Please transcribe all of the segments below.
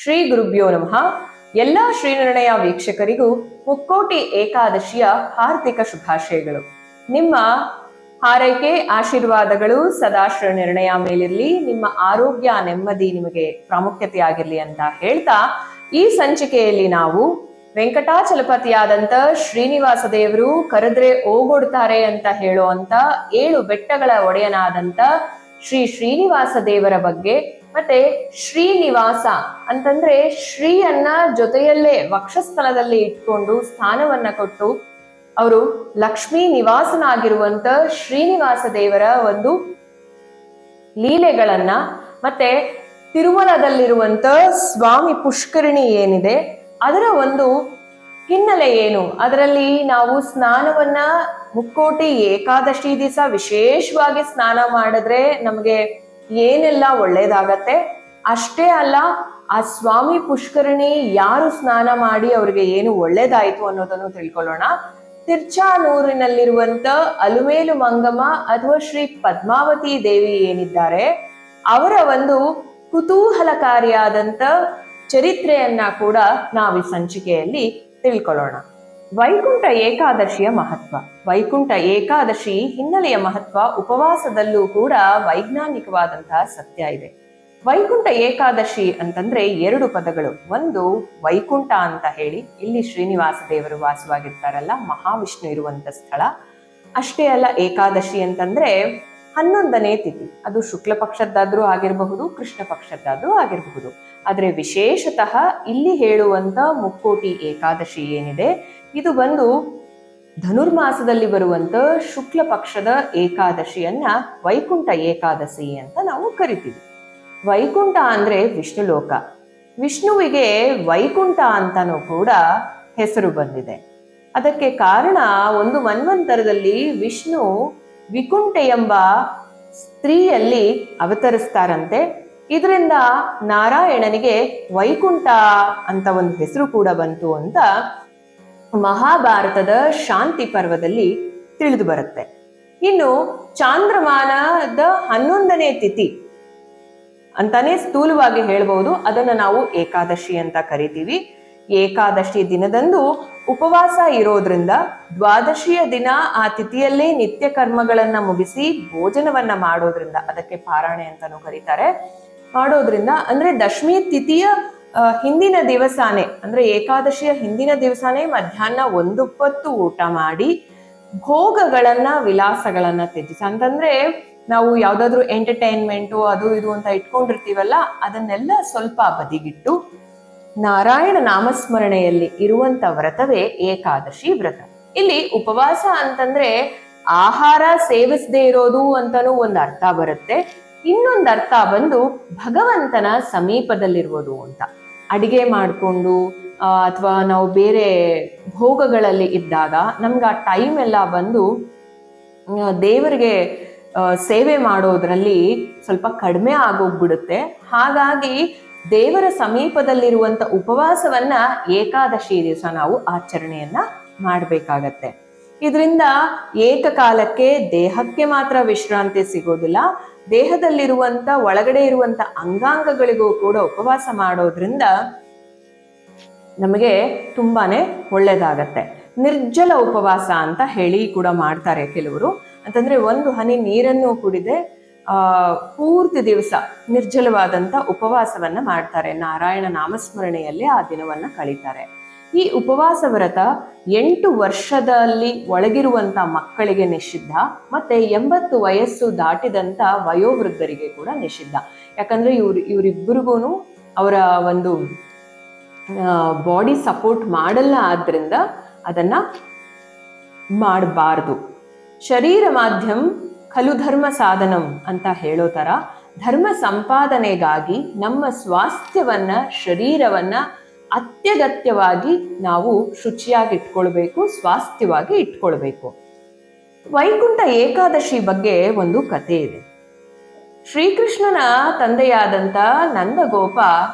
ಶ್ರೀ ಗುರುಭ್ಯೋ ನಮಃ. ಎಲ್ಲ ಶ್ರೀನಿರ್ಣಯ ವೀಕ್ಷಕರಿಗೂ ಮುಕ್ಕೋಟಿ ಏಕಾದಶಿಯ ಹಾರ್ದಿಕ ಶುಭಾಶಯಗಳು. ನಿಮ್ಮ ಹಾರೈಕೆ ಆಶೀರ್ವಾದಗಳು ಸದಾ ಶ್ರೀನಿರ್ಣಯ ಮೇಲಿರಲಿ. ನಿಮ್ಮ ಆರೋಗ್ಯ ನೆಮ್ಮದಿ ನಿಮಗೆ ಪ್ರಾಮುಖ್ಯತೆಯಾಗಿರ್ಲಿ ಅಂತ ಹೇಳ್ತಾ, ಈ ಸಂಚಿಕೆಯಲ್ಲಿ ನಾವು ವೆಂಕಟಾಚಲಪತಿಯಾದಂತ ಶ್ರೀನಿವಾಸ ದೇವರು ಕರೆದ್ರೆ ಓಗೊಡ್ತಾರೆ ಅಂತ ಹೇಳುವಂತ 7 ಬೆಟ್ಟಗಳ ಒಡೆಯನಾದಂತ ಶ್ರೀ ಶ್ರೀನಿವಾಸ ದೇವರ ಬಗ್ಗೆ, ಮತ್ತೆ ಶ್ರೀನಿವಾಸ ಅಂತಂದ್ರೆ ಶ್ರೀಯನ್ನ ಜೊತೆಯಲ್ಲೇ ವಕ್ಷಸ್ಥಳದಲ್ಲಿ ಇಟ್ಕೊಂಡು ಸ್ಥಾನವನ್ನ ಕೊಟ್ಟು ಅವರು ಲಕ್ಷ್ಮೀ ನಿವಾಸನಾಗಿರುವಂತ ಶ್ರೀನಿವಾಸ ದೇವರ ಒಂದು ಲೀಲೆಗಳನ್ನ, ಮತ್ತೆ ತಿರುಮಲದಲ್ಲಿರುವಂತ ಸ್ವಾಮಿ ಪುಷ್ಕರಿಣಿ ಏನಿದೆ ಅದರ ಒಂದು ಹಿನ್ನೆಲೆ ಏನು, ಅದರಲ್ಲಿ ನಾವು ಸ್ನಾನವನ್ನ ಮುಕ್ಕೋಟಿ ಏಕಾದಶಿ ದಿವಸ ವಿಶೇಷವಾಗಿ ಸ್ನಾನ ಮಾಡಿದ್ರೆ ನಮಗೆ ಏನೆಲ್ಲ ಒಳ್ಳೇದಾಗತ್ತೆ, ಅಷ್ಟೇ ಅಲ್ಲ ಆ ಸ್ವಾಮಿ ಪುಷ್ಕರಿಣಿ ಯಾರು ಸ್ನಾನ ಮಾಡಿ ಅವ್ರಿಗೆ ಏನು ಒಳ್ಳೇದಾಯ್ತು ಅನ್ನೋದನ್ನು ತಿಳ್ಕೊಳ್ಳೋಣ. ತಿರ್ಚಾನೂರಿನಲ್ಲಿರುವಂತ ಅಲುಮೇಲು ಮಂಗಮ್ಮ ಅಥವಾ ಶ್ರೀ ಪದ್ಮಾವತಿ ದೇವಿ ಏನಿದ್ದಾರೆ ಅವರ ಒಂದು ಕುತೂಹಲಕಾರಿಯಾದಂತ ಚರಿತ್ರೆಯನ್ನ ಕೂಡ ನಾವು ಈ ಸಂಚಿಕೆಯಲ್ಲಿ ತಿಳ್ಕೊಳ್ಳೋಣ. ವೈಕುಂಠ ಏಕಾದಶಿಯ ಮಹತ್ವ. ವೈಕುಂಠ ಏಕಾದಶಿ ಹಿನ್ನೆಲೆಯ ಮಹತ್ವ ಉಪವಾಸದಲ್ಲೂ ಕೂಡ ವೈಜ್ಞಾನಿಕವಾದಂತಹ ಸತ್ಯ ಇದೆ. ವೈಕುಂಠ ಏಕಾದಶಿ ಅಂತಂದ್ರೆ 2 ಪದಗಳು. ಒಂದು ವೈಕುಂಠ ಅಂತ ಹೇಳಿ, ಇಲ್ಲಿ ಶ್ರೀನಿವಾಸ ದೇವರು ವಾಸವಾಗಿರ್ತಾರಲ್ಲ, ಮಹಾವಿಷ್ಣು ಇರುವಂತ ಸ್ಥಳ. ಅಷ್ಟೇ ಅಲ್ಲ, ಏಕಾದಶಿ ಅಂತಂದ್ರೆ 11ನೇ ತಿಥಿ. ಅದು ಶುಕ್ಲ ಪಕ್ಷದ್ದಾದ್ರೂ ಆಗಿರಬಹುದು, ಕೃಷ್ಣ ಪಕ್ಷದ್ದಾದ್ರೂ ಆಗಿರಬಹುದು. ಆದ್ರೆ ವಿಶೇಷತಃ ಇಲ್ಲಿ ಹೇಳುವಂತ ಮುಕ್ಕೋಟಿ ಏಕಾದಶಿ ಏನಿದೆ ಇದು ಬಂದು ಧನುರ್ಮಾಸದಲ್ಲಿ ಬರುವಂತ ಶುಕ್ಲ ಪಕ್ಷದ ಏಕಾದಶಿಯನ್ನ ವೈಕುಂಠ ಏಕಾದಶಿ ಅಂತ ನಾವು ಕರಿತೀವಿ. ವೈಕುಂಠ ಅಂದ್ರೆ ವಿಷ್ಣು ಲೋಕ. ವಿಷ್ಣುವಿಗೆ ವೈಕುಂಠ ಅಂತಾನೂ ಕೂಡ ಹೆಸರು ಬಂದಿದೆ. ಅದಕ್ಕೆ ಕಾರಣ, ಒಂದು ಮನ್ವಂತರದಲ್ಲಿ ವಿಷ್ಣು ವಿಕುಂಠೆ ಎಂಬ ಸ್ತ್ರೀಯಲ್ಲಿ ಅವತರಿಸ್ತಾರಂತೆ. ಇದರಿಂದ ನಾರಾಯಣನಿಗೆ ವೈಕುಂಠ ಅಂತ ಒಂದು ಹೆಸರು ಕೂಡ ಬಂತು ಅಂತ ಮಹಾಭಾರತದ ಶಾಂತಿ ಪರ್ವದಲ್ಲಿ ತಿಳಿದು ಬರುತ್ತೆ. ಇನ್ನು ಚಾಂದ್ರಮಾನದ 11ನೇ ತಿಥಿ ಅಂತಾನೆ ಸ್ಥೂಲವಾಗಿ ಹೇಳ್ಬಹುದು, ಅದನ್ನ ನಾವು ಏಕಾದಶಿ ಅಂತ ಕರಿತೀವಿ. ಏಕಾದಶಿ ದಿನದಂದು ಉಪವಾಸ ಇರೋದ್ರಿಂದ ದ್ವಾದಶಿಯ ದಿನ ಆ ತಿಥಿಯಲ್ಲೇ ನಿತ್ಯ ಕರ್ಮಗಳನ್ನ ಮುಗಿಸಿ ಭೋಜನವನ್ನ ಮಾಡೋದ್ರಿಂದ, ಅದಕ್ಕೆ ಪಾರಾಯಣೆ ಅಂತಾನೂ ಕರೀತಾರೆ, ಮಾಡೋದ್ರಿಂದ ಅಂದ್ರೆ ದಶಮಿ ತಿಥಿಯ ಹಿಂದಿನ ದಿವಸಾನೇ, ಅಂದ್ರೆ ಏಕಾದಶಿಯ ಹಿಂದಿನ ದಿವಸಾನೇ ಮಧ್ಯಾಹ್ನ 1 ಹೊತ್ತು ಊಟ ಮಾಡಿ ಭೋಗಗಳನ್ನ ವಿಲಾಸಗಳನ್ನ ತ್ಯಜಿಸಿ, ಅಂತಂದ್ರೆ ನಾವು ಯಾವ್ದಾದ್ರು ಎಂಟರ್ಟೈನ್ಮೆಂಟು ಅದು ಇದು ಅಂತ ಇಟ್ಕೊಂಡಿರ್ತೀವಲ್ಲ, ಅದನ್ನೆಲ್ಲ ಸ್ವಲ್ಪ ಬದಿಗಿಟ್ಟು ನಾರಾಯಣ ನಾಮಸ್ಮರಣೆಯಲ್ಲಿ ಇರುವಂತ ವ್ರತವೇ ಏಕಾದಶಿ ವ್ರತ. ಇಲ್ಲಿ ಉಪವಾಸ ಅಂತಂದ್ರೆ ಆಹಾರ ಸೇವಿಸದೇ ಇರೋದು ಅಂತಾನೂ ಒಂದು ಅರ್ಥ ಬರುತ್ತೆ. ಇನ್ನೊಂದು ಅರ್ಥ ಬಂದು ಭಗವಂತನ ಸಮೀಪದಲ್ಲಿರುವುದು ಅಂತ. ಅಡಿಗೆ ಮಾಡಿಕೊಂಡು ಅಥವಾ ನಾವು ಬೇರೆ ಭೋಗಗಳಲ್ಲಿ ಇದ್ದಾಗ ನಮ್ಗೆ ಆ ಟೈಮ್ ಎಲ್ಲ ಬಂದು ದೇವರಿಗೆ ಸೇವೆ ಮಾಡೋದ್ರಲ್ಲಿ ಸ್ವಲ್ಪ ಕಡಿಮೆ ಆಗೋಗ್ಬಿಡುತ್ತೆ. ಹಾಗಾಗಿ ದೇವರ ಸಮೀಪದಲ್ಲಿರುವಂತ ಉಪವಾಸವನ್ನ ಏಕಾದಶಿ ದಿವಸ ನಾವು ಆಚರಣೆಯನ್ನ ಮಾಡಬೇಕಾಗತ್ತೆ. ಇದರಿಂದ ಏಕಕಾಲಕ್ಕೆ ದೇಹಕ್ಕೆ ಮಾತ್ರ ವಿಶ್ರಾಂತಿ ಸಿಗೋದಿಲ್ಲ, ದೇಹದಲ್ಲಿರುವಂತ ಒಳಗಡೆ ಇರುವಂತ ಅಂಗಾಂಗಗಳಿಗೂ ಕೂಡ ಉಪವಾಸ ಮಾಡೋದ್ರಿಂದ ನಮಗೆ ತುಂಬಾನೇ ಒಳ್ಳೇದಾಗತ್ತೆ. ನಿರ್ಜಲ ಉಪವಾಸ ಅಂತ ಹೇಳಿ ಕೂಡ ಮಾಡ್ತಾರೆ ಕೆಲವರು. ಅಂತಂದ್ರೆ 1 ಹನಿ ನೀರನ್ನು ಕುಡಿದೆ ಪೂರ್ತಿ ದಿವಸ ನಿರ್ಜಲವಾದಂತ ಉಪವಾಸವನ್ನ ಮಾಡ್ತಾರೆ. ನಾರಾಯಣ ನಾಮಸ್ಮರಣೆಯಲ್ಲಿ ಆ ದಿನವನ್ನ ಕಳೀತಾರೆ. ಈ ಉಪವಾಸ ವ್ರತ 8 ವರ್ಷದಲ್ಲಿ ಒಳಗಿರುವಂತ ಮಕ್ಕಳಿಗೆ ನಿಷಿದ್ಧ, ಮತ್ತೆ 80 ವಯಸ್ಸು ದಾಟಿದಂತ ವಯೋವೃದ್ಧರಿಗೆ ಕೂಡ ನಿಷಿದ್ಧ. ಯಾಕಂದ್ರೆ ಇವರಿಬ್ಬರಿಗೂ ಅವರ ಒಂದು ಬಾಡಿ ಸಪೋರ್ಟ್ ಮಾಡಲ್ಲ, ಆದ್ರಿಂದ ಅದನ್ನ ಮಾಡಬಾರ್ದು. ಶರೀರ ಮಾಧ್ಯಮ ಖಲು ಧರ್ಮ ಸಾಧನಂ ಅಂತ ಹೇಳೋ ತರ, ಧರ್ಮ ಸಂಪಾದನೆಗಾಗಿ ನಮ್ಮ ಸ್ವಾಸ್ಥ್ಯವನ್ನ, ಶರೀರವನ್ನ ಅತ್ಯಗತ್ಯವಾಗಿ ನಾವು ಶುಚಿಯಾಗಿ ಇಟ್ಕೊಳ್ಬೇಕು, ಸ್ವಾಸ್ಥ್ಯವಾಗಿ ಇಟ್ಕೊಳ್ಬೇಕು. ವೈಕುಂಠ ಏಕಾದಶಿ ಬಗ್ಗೆ ಒಂದು ಕಥೆ ಇದೆ. ಶ್ರೀಕೃಷ್ಣನ ತಂದೆಯಾದಂತ ನಂದಗೋಪ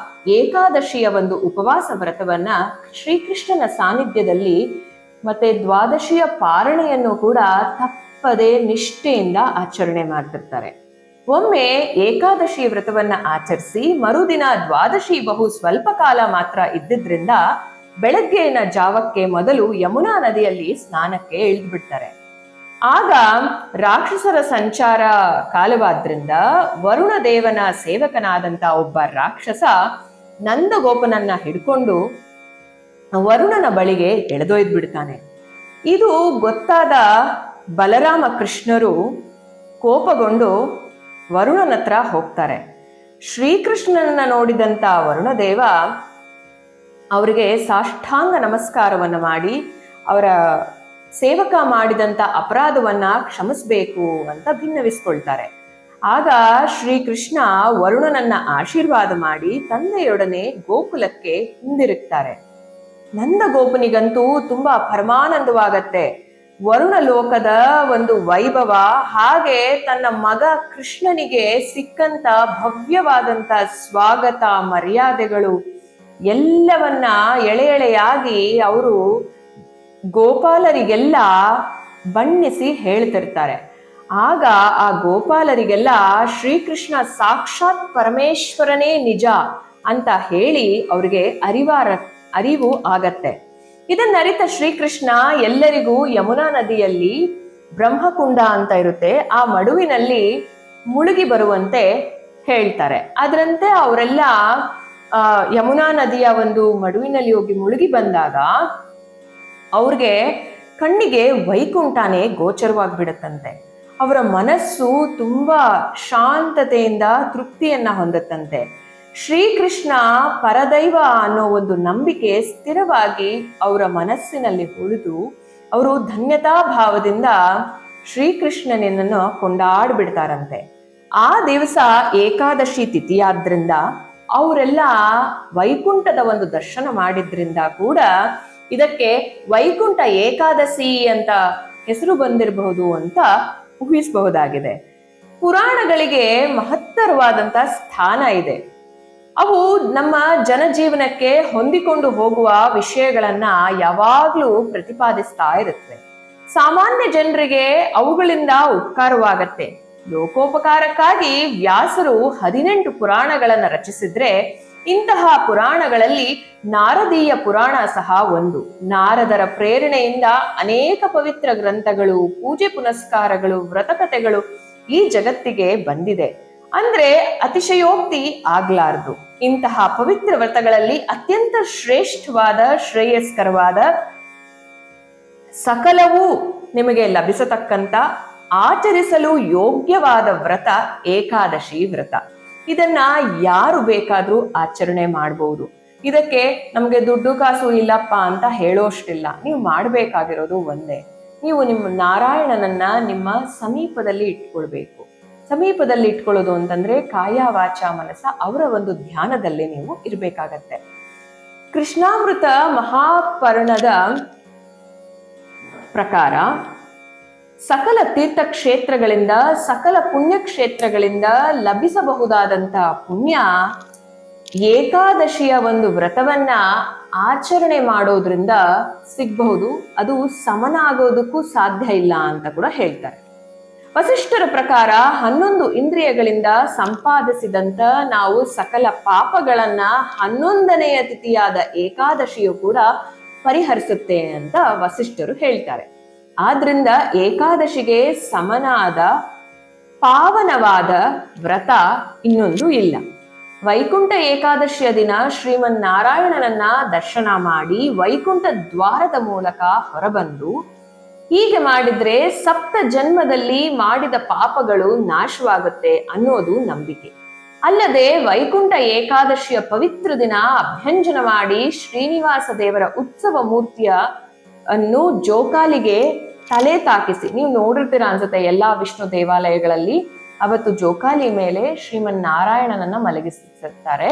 ಏಕಾದಶಿಯ ಒಂದು ಉಪವಾಸ ವ್ರತವನ್ನ ಶ್ರೀಕೃಷ್ಣನ ಸಾನ್ನಿಧ್ಯದಲ್ಲಿ ಮತ್ತೆ ದ್ವಾದಶಿಯ ಪಾರಣೆಯನ್ನು ಕೂಡ ತಪ್ಪದೆ ನಿಷ್ಠೆಯಿಂದ ಆಚರಣೆ ಮಾಡ್ತಿರ್ತಾರೆ. ಒಮ್ಮೆ ಏಕಾದಶಿ ವ್ರತವನ್ನ ಆಚರಿಸಿ ಮರುದಿನ ದ್ವಾದಶಿ ಬಹು ಸ್ವಲ್ಪ ಕಾಲ ಮಾತ್ರ ಇದ್ದಿದ್ರಿಂದ ಬೆಳಗ್ಗೆಯ ಜಾವಕ್ಕೆ ಮೊದಲು ಯಮುನಾ ನದಿಯಲ್ಲಿ ಸ್ನಾನಕ್ಕೆ ಇಳಿದು ಬಿಡ್ತಾರೆ. ಆಗ ರಾಕ್ಷಸರ ಸಂಚಾರ ಕಾಲವಾದ್ರಿಂದ ವರುಣ ದೇವನ ಸೇವಕನಾದಂತ ಒಬ್ಬ ರಾಕ್ಷಸ ನಂದಗೋಪನನ್ನ ಹಿಡ್ಕೊಂಡು ವರುಣನ ಬಳಿಗೆ ಎಳೆದೊಯ್ದು ಬಿಡ್ತಾನೆ. ಇದು ಗೊತ್ತಾದ ಬಲರಾಮ ಕೃಷ್ಣರು ಕೋಪಗೊಂಡು ವರುಣನ ಹತ್ರ ಹೋಗ್ತಾರೆ. ಶ್ರೀಕೃಷ್ಣನನ್ನ ನೋಡಿದಂತ ವರುಣದೇವ ಅವರಿಗೆ ಸಾಷ್ಟಾಂಗ ನಮಸ್ಕಾರವನ್ನ ಮಾಡಿ ಅವರ ಸೇವಕ ಮಾಡಿದಂತ ಅಪರಾಧವನ್ನ ಕ್ಷಮಿಸಬೇಕು ಅಂತ ಭಿನ್ನವಿಸ್ಕೊಳ್ತಾರೆ. ಆಗ ಶ್ರೀಕೃಷ್ಣ ವರುಣನನ್ನ ಆಶೀರ್ವಾದ ಮಾಡಿ ತಂದೆಯೊಡನೆ ಗೋಕುಲಕ್ಕೆ ಹಿಂದಿರುಗ್ತಾರೆ. ನಂದಗೋಪನಿಗಂತೂ ತುಂಬಾ ಪರಮಾನಂದವಾಗತ್ತೆ. ವರುಣ ಲೋಕದ ಒಂದು ವೈಭವ ಹಾಗೆ ತನ್ನ ಮಗ ಕೃಷ್ಣನಿಗೆ ಸಿಕ್ಕಂತ ಭವ್ಯವಾದಂತ ಸ್ವಾಗತ ಮರ್ಯಾದೆಗಳು ಎಲ್ಲವನ್ನ ಎಳೆ ಎಳೆಯಾಗಿ ಅವರು ಗೋಪಾಲರಿಗೆಲ್ಲ ಬಣ್ಣಿಸಿ ಹೇಳ್ತಿರ್ತಾರೆ. ಆಗ ಆ ಗೋಪಾಲರಿಗೆಲ್ಲ ಶ್ರೀಕೃಷ್ಣ ಸಾಕ್ಷಾತ್ ಪರಮೇಶ್ವರನೇ ನಿಜ ಅಂತ ಹೇಳಿ ಅವ್ರಿಗೆ ಅರಿವು ಆಗತ್ತೆ. ಇದನ್ನರಿತ ಶ್ರೀಕೃಷ್ಣ ಎಲ್ಲರಿಗೂ ಯಮುನಾ ನದಿಯಲ್ಲಿ ಬ್ರಹ್ಮಕುಂಡ ಅಂತ ಇರುತ್ತೆ, ಆ ಮಡುವಿನಲ್ಲಿ ಮುಳುಗಿ ಬರುವಂತೆ ಹೇಳ್ತಾರೆ. ಅದರಂತೆ ಅವರೆಲ್ಲ ಯಮುನಾ ನದಿಯ ಒಂದು ಮಡುವಿನಲ್ಲಿ ಹೋಗಿ ಮುಳುಗಿ ಬಂದಾಗ ಅವ್ರಿಗೆ ಕಣ್ಣಿಗೆ ವೈಕುಂಠನೇ ಗೋಚರವಾಗ್ಬಿಡತ್ತಂತೆ. ಅವರ ಮನಸ್ಸು ತುಂಬಾ ಶಾಂತತೆಯಿಂದ ತೃಪ್ತಿಯನ್ನ ಹೊಂದತ್ತಂತೆ. ಶ್ರೀಕೃಷ್ಣ ಪರದೈವ ಅನ್ನೋ ಒಂದು ನಂಬಿಕೆ ಸ್ಥಿರವಾಗಿ ಅವರ ಮನಸ್ಸಿನಲ್ಲಿ ಉಳಿದು ಅವರು ಧನ್ಯತಾ ಭಾವದಿಂದ ಶ್ರೀಕೃಷ್ಣನನ್ನು ಕೊಂಡಾಡ್ಬಿಡ್ತಾರಂತೆ. ಆ ದಿವಸ ಏಕಾದಶಿ ತಿಥಿಯಾದ್ರಿಂದ ಅವರೆಲ್ಲ ವೈಕುಂಠದ ಒಂದು ದರ್ಶನ ಮಾಡಿದ್ರಿಂದ ಕೂಡ ಇದಕ್ಕೆ ವೈಕುಂಠ ಏಕಾದಶಿ ಅಂತ ಹೆಸರು ಬಂದಿರಬಹುದು ಅಂತ ಊಹಿಸಬಹುದಾಗಿದೆ. ಪುರಾಣಗಳಿಗೆ ಮಹತ್ತರವಾದಂತ ಸ್ಥಾನ ಇದೆ. ಅವು ನಮ್ಮ ಜನಜೀವನಕ್ಕೆ ಹೊಂದಿಕೊಂಡು ಹೋಗುವ ವಿಷಯಗಳನ್ನ ಯಾವಾಗ್ಲೂ ಪ್ರತಿಪಾದಿಸ್ತಾ ಇರುತ್ತವೆ. ಸಾಮಾನ್ಯ ಜನರಿಗೆ ಅವುಗಳಿಂದ ಉಪಕಾರವಾಗತ್ತೆ. ಲೋಕೋಪಕಾರಕ್ಕಾಗಿ ವ್ಯಾಸರು 18 ಪುರಾಣಗಳನ್ನು ರಚಿಸಿದ್ರೆ ಇಂತಹ ಪುರಾಣಗಳಲ್ಲಿ ನಾರದೀಯ ಪುರಾಣ ಸಹ ಒಂದು. ನಾರದರ ಪ್ರೇರಣೆಯಿಂದ ಅನೇಕ ಪವಿತ್ರ ಗ್ರಂಥಗಳು, ಪೂಜೆ ಪುನಸ್ಕಾರಗಳು, ವ್ರತಕಥೆಗಳು ಈ ಜಗತ್ತಿಗೆ ಬಂದಿದೆ ಅಂದ್ರೆ ಅತಿಶಯೋಕ್ತಿ ಆಗ್ಲಾರ್ದು. ಇಂತಹ ಪವಿತ್ರ ವ್ರತಗಳಲ್ಲಿ ಅತ್ಯಂತ ಶ್ರೇಷ್ಠವಾದ ಶ್ರೇಯಸ್ಕರವಾದ ಸಕಲವೂ ನಿಮಗೆ ಲಭಿಸತಕ್ಕಂತ ಆಚರಿಸಲು ಯೋಗ್ಯವಾದ ವ್ರತ ಏಕಾದಶಿ ವ್ರತ. ಇದನ್ನ ಯಾರು ಬೇಕಾದ್ರೂ ಆಚರಣೆ ಮಾಡಬಹುದು. ಇದಕ್ಕೆ ನಮ್ಗೆ ದುಡ್ಡು ಕಾಸು ಇಲ್ಲಪ್ಪ ಅಂತ ಹೇಳೋಷ್ಟಿಲ್ಲ. ನೀವು ಮಾಡಬೇಕಾಗಿರೋದು ಒಂದೇ, ನೀವು ನಿಮ್ಮ ನಾರಾಯಣನನ್ನ ನಿಮ್ಮ ಸಮೀಪದಲ್ಲಿ ಇಟ್ಕೊಳ್ಬೇಕು. ಸಮೀಪದಲ್ಲಿ ಇಟ್ಕೊಳ್ಳೋದು ಅಂತಂದ್ರೆ ಕಾಯ ವಾಚ ಮನಸ ಅವರ ಒಂದು ಧ್ಯಾನದಲ್ಲಿ ನೀವು ಇರ್ಬೇಕಾಗತ್ತೆ. ಕೃಷ್ಣಾಮೃತ ಮಹಾಪರ್ಣದ ಪ್ರಕಾರ ಸಕಲ ತೀರ್ಥಕ್ಷೇತ್ರಗಳಿಂದ ಸಕಲ ಪುಣ್ಯಕ್ಷೇತ್ರಗಳಿಂದ ಲಭಿಸಬಹುದಾದಂತಹ ಪುಣ್ಯ ಏಕಾದಶಿಯ ಒಂದು ವ್ರತವನ್ನ ಆಚರಣೆ ಮಾಡೋದ್ರಿಂದ ಸಿಗಬಹುದು. ಅದು ಸಮನ ಆಗೋದಕ್ಕೂ ಸಾಧ್ಯ ಇಲ್ಲ ಅಂತ ಕೂಡ ಹೇಳ್ತಾರೆ. ವಸಿಷ್ಠರ ಪ್ರಕಾರ 11 ಇಂದ್ರಿಯಗಳಿಂದ ಸಂಪಾದಿಸಿದಂತ ನಾವು ಸಕಲ ಪಾಪಗಳನ್ನ 11ನೆಯ ತಿಥಿಯಾದ ಏಕಾದಶಿಯು ಕೂಡ ಪರಿಹರಿಸುತ್ತೆ ಅಂತ ವಸಿಷ್ಠರು ಹೇಳ್ತಾರೆ. ಆದ್ರಿಂದ ಏಕಾದಶಿಗೆ ಸಮನಾದ ಪಾವನವಾದ ವ್ರತ ಇನ್ನೊಂದು ಇಲ್ಲ. ವೈಕುಂಠ ಏಕಾದಶಿಯ ದಿನ ಶ್ರೀಮನ್ ನಾರಾಯಣನನ್ನ ದರ್ಶನ ಮಾಡಿ ವೈಕುಂಠ ದ್ವಾರದ ಮೂಲಕ ಹೊರಬಂದು ಹೀಗೆ ಮಾಡಿದ್ರೆ 7 ಜನ್ಮದಲ್ಲಿ ಮಾಡಿದ ಪಾಪಗಳು ನಾಶವಾಗುತ್ತೆ ಅನ್ನೋದು ನಂಬಿಕೆ. ಅಲ್ಲದೆ ವೈಕುಂಠ ಏಕಾದಶಿಯ ಪವಿತ್ರ ದಿನ ಅಭ್ಯಂಜನ ಮಾಡಿ ಶ್ರೀನಿವಾಸ ದೇವರ ಉತ್ಸವ ಮೂರ್ತಿಯ ಅನ್ನು ಜೋಕಾಲಿಗೆ ತಲೆ ತಾಕಿಸಿ, ನೀವು ನೋಡಿರ್ತೀರ ಅನ್ಸುತ್ತೆ ಎಲ್ಲಾ ವಿಷ್ಣು ದೇವಾಲಯಗಳಲ್ಲಿ ಅವತ್ತು ಜೋಕಾಲಿ ಮೇಲೆ ಶ್ರೀಮನ್ ನಾರಾಯಣನನ್ನ ಮಲಗಿಸಿರ್ತಾರೆ.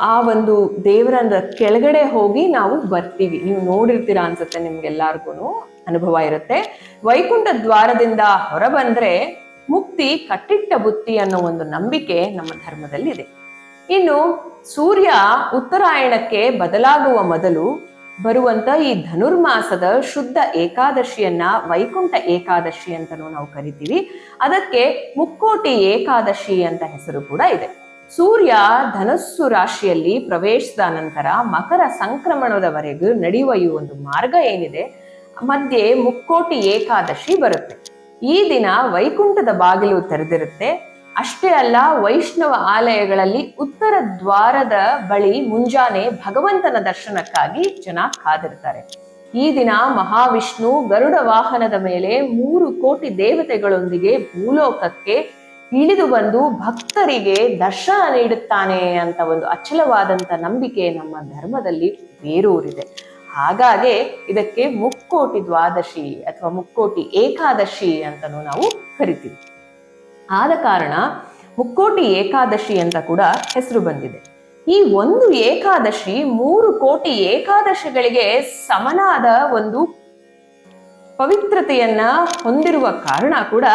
ಆ ಒಂದು ದೇವರ ಕೆಳಗಡೆ ಹೋಗಿ ನಾವು ಬರ್ತೀವಿ. ನೀವು ನೋಡಿರ್ತೀರಾ ಅನ್ಸುತ್ತೆ, ನಿಮ್ಗೆಲ್ಲಾರ್ಗು ಅನುಭವ ಇರುತ್ತೆ. ವೈಕುಂಠ ದ್ವಾರದಿಂದ ಹೊರಬಂದ್ರೆ ಮುಕ್ತಿ ಕಟ್ಟಿಟ್ಟ ಬುತ್ತಿ ಅನ್ನೋ ಒಂದು ನಂಬಿಕೆ ನಮ್ಮ ಧರ್ಮದಲ್ಲಿ ಇದೆ. ಇನ್ನು ಸೂರ್ಯ ಉತ್ತರಾಯಣಕ್ಕೆ ಬದಲಾಗುವ ಮೊದಲು ಬರುವಂತ ಈ ಧನುರ್ಮಾಸದ ಶುದ್ಧ ಏಕಾದಶಿಯನ್ನ ವೈಕುಂಠ ಏಕಾದಶಿ ಅಂತಲೂ ನಾವು ಕರಿತೀವಿ. ಅದಕ್ಕೆ ಮುಕ್ಕೋಟಿ ಏಕಾದಶಿ ಅಂತ ಹೆಸರು ಕೂಡ ಇದೆ. ಸೂರ್ಯ ಧನಸ್ಸು ರಾಶಿಯಲ್ಲಿ ಪ್ರವೇಶಿಸಿದ ನಂತರ ಮಕರ ಸಂಕ್ರಮಣದವರೆಗೂ ನಡೆಯುವ ಈ ಒಂದು ಮಾರ್ಗ ಏನಿದೆ, ಮಧ್ಯೆ ಮುಕ್ಕೋಟಿ ಏಕಾದಶಿ ಬರುತ್ತೆ. ಈ ದಿನ ವೈಕುಂಠದ ಬಾಗಿಲು ತೆರೆದಿರುತ್ತೆ. ಅಷ್ಟೇ ಅಲ್ಲ, ವೈಷ್ಣವ ಆಲಯಗಳಲ್ಲಿ ಉತ್ತರ ದ್ವಾರದ ಬಳಿ ಮುಂಜಾನೆ ಭಗವಂತನ ದರ್ಶನಕ್ಕಾಗಿ ಜನ ಕಾದಿರ್ತಾರೆ. ಈ ದಿನ ಮಹಾವಿಷ್ಣು ಗರುಡ ವಾಹನದ ಮೇಲೆ 3 ಕೋಟಿ ದೇವತೆಗಳೊಂದಿಗೆ ಭೂಲೋಕಕ್ಕೆ ಇಳಿದು ಬಂದು ಭಕ್ತರಿಗೆ ದರ್ಶನ ನೀಡುತ್ತಾನೆ ಅಂತ ಒಂದು ಅಚಲವಾದಂತ ನಂಬಿಕೆ ನಮ್ಮ ಧರ್ಮದಲ್ಲಿ ಬೇರೂರಿದೆ. ಹಾಗಾಗಿ ಇದಕ್ಕೆ ಮುಕ್ಕೋಟಿ ದ್ವಾದಶಿ ಅಥವಾ ಮುಕ್ಕೋಟಿ ಏಕಾದಶಿ ಅಂತಲೂ ನಾವು ಕರಿತೀವಿ. ಆದ ಕಾರಣ ಮುಕ್ಕೋಟಿ ಏಕಾದಶಿ ಅಂತ ಕೂಡ ಹೆಸರು ಬಂದಿದೆ. ಈ ಒಂದು ಏಕಾದಶಿ 3 ಕೋಟಿ ಏಕಾದಶಿಗಳಿಗೆ ಸಮನಾದ ಒಂದು ಪವಿತ್ರತೆಯನ್ನ ಹೊಂದಿರುವ ಕಾರಣ ಕೂಡ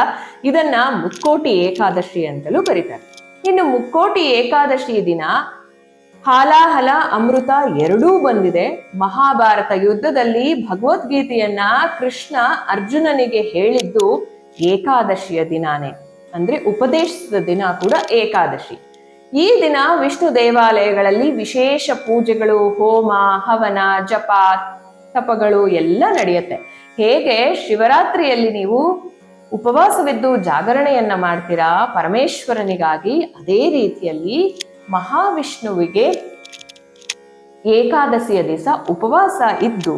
ಇದನ್ನ ಮುಕ್ಕೋಟಿ ಏಕಾದಶಿ ಅಂತಲೂ ಕರೀತಾರೆ. ಇನ್ನು ಮುಕ್ಕೋಟಿ ಏಕಾದಶಿ ದಿನ ಹಾಲಾಹಲ ಅಮೃತ ಎರಡೂ ಬಂದಿದೆ. ಮಹಾಭಾರತ ಯುದ್ಧದಲ್ಲಿ ಭಗವದ್ಗೀತೆಯನ್ನ ಕೃಷ್ಣ ಅರ್ಜುನನಿಗೆ ಹೇಳಿದ್ದು ಏಕಾದಶಿಯ ದಿನಾನೇ, ಅಂದ್ರೆ ಉಪದೇಶದ ದಿನ ಕೂಡ ಏಕಾದಶಿ. ಈ ದಿನ ವಿಷ್ಣು ದೇವಾಲಯಗಳಲ್ಲಿ ವಿಶೇಷ ಪೂಜೆಗಳು, ಹೋಮ, ಹವನ, ಜಪ, ತಪಗಳು ಎಲ್ಲ ನಡೆಯುತ್ತೆ. ಹೇಗೆ ಶಿವರಾತ್ರಿಯಲ್ಲಿ ನೀವು ಉಪವಾಸವಿದ್ದು ಜಾಗರಣೆಯನ್ನ ಮಾಡ್ತೀರಾ ಪರಮೇಶ್ವರನಿಗಾಗಿ, ಅದೇ ರೀತಿಯಲ್ಲಿ ಮಹಾವಿಷ್ಣುವಿಗೆ ಏಕಾದಶಿಯ ದಿವಸ ಉಪವಾಸ ಇದ್ದು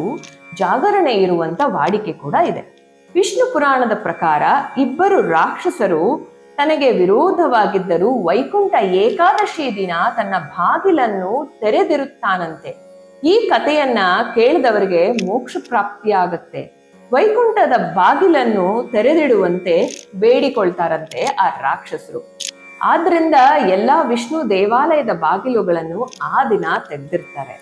ಜಾಗರಣೆ ಇರುವಂತ ವಾಡಿಕೆ ಕೂಡ ಇದೆ. ವಿಷ್ಣು ಪುರಾಣದ ಪ್ರಕಾರ ಇಬ್ಬರು ರಾಕ್ಷಸರು ತನಗೆ ವಿರೋಧವಾಗಿದ್ದರೂ ವೈಕುಂಠ ಏಕಾದಶಿ ದಿನ ತನ್ನ ಬಾಗಿಲನ್ನು ತೆರೆದಿರುತ್ತಾನಂತೆ. ಈ ಕಥೆಯನ್ನ ಕೇಳಿದವರಿಗೆ ಮೋಕ್ಷ ಪ್ರಾಪ್ತಿಯಾಗತ್ತೆ. ವೈಕುಂಠದ ಬಾಗಿಲನ್ನು ತೆರೆದಿಡುವಂತೆ ಬೇಡಿಕೊಳ್ತಾರಂತೆ ಆ ರಾಕ್ಷಸರು. ಆದ್ರಿಂದ ಎಲ್ಲಾ ವಿಷ್ಣು ದೇವಾಲಯದ ಬಾಗಿಲುಗಳನ್ನು ಆ ದಿನ ತೆಗೆದಿರ್ತಾರೆ.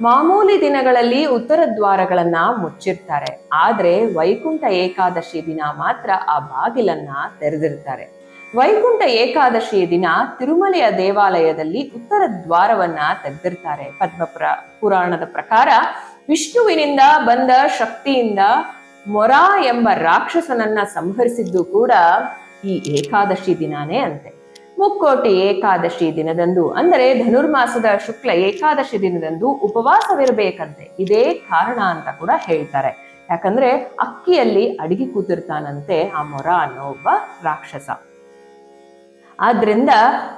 ಮಾಮೂಲಿ ದಿನಗಳಲ್ಲಿ ಉತ್ತರ ದ್ವಾರಗಳನ್ನ ಮುಚ್ಚಿರ್ತಾರೆ. ಆದ್ರೆ ವೈಕುಂಠ ಏಕಾದಶಿ ದಿನ ಮಾತ್ರ ಆ ಬಾಗಿಲನ್ನ ತೆರೆದಿರ್ತಾರೆ. ವೈಕುಂಠ ಏಕಾದಶಿ ದಿನ ತಿರುಮಲೆಯ ದೇವಾಲಯದಲ್ಲಿ ಉತ್ತರ ದ್ವಾರವನ್ನ ತೆಗೆದಿರ್ತಾರೆ. ಪುರಾಣದ ಪ್ರಕಾರ ವಿಷ್ಣುವಿನಿಂದ ಬಂದ ಶಕ್ತಿಯಿಂದ ಮೊರ ಎಂಬ ರಾಕ್ಷಸನನ್ನ ಸಂಹರಿಸಿದ್ದು ಕೂಡ ಈ ಏಕಾದಶಿ ದಿನಾನೇ ಅಂತೆ. ಮುಕ್ಕೋಟಿ ಏಕಾದಶಿ ದಿನದಂದು, ಅಂದರೆ ಧನುರ್ಮಾಸದ ಶುಕ್ಲ ಏಕಾದಶಿ ದಿನದಂದು ಉಪವಾಸವಿರಬೇಕಂತೆ. ಇದೇ ಕಾರಣ ಅಂತ ಕೂಡ ಹೇಳ್ತಾರೆ. ಯಾಕಂದ್ರೆ ಅಕ್ಕಿಯಲ್ಲಿ ಅಡಿಗೆ ಕೂತಿರ್ತಾನಂತೆ ಆ ಮೊರ ಅನ್ನೋ ಒಬ್ಬ ರಾಕ್ಷಸ. ಆದ್ರಿಂದ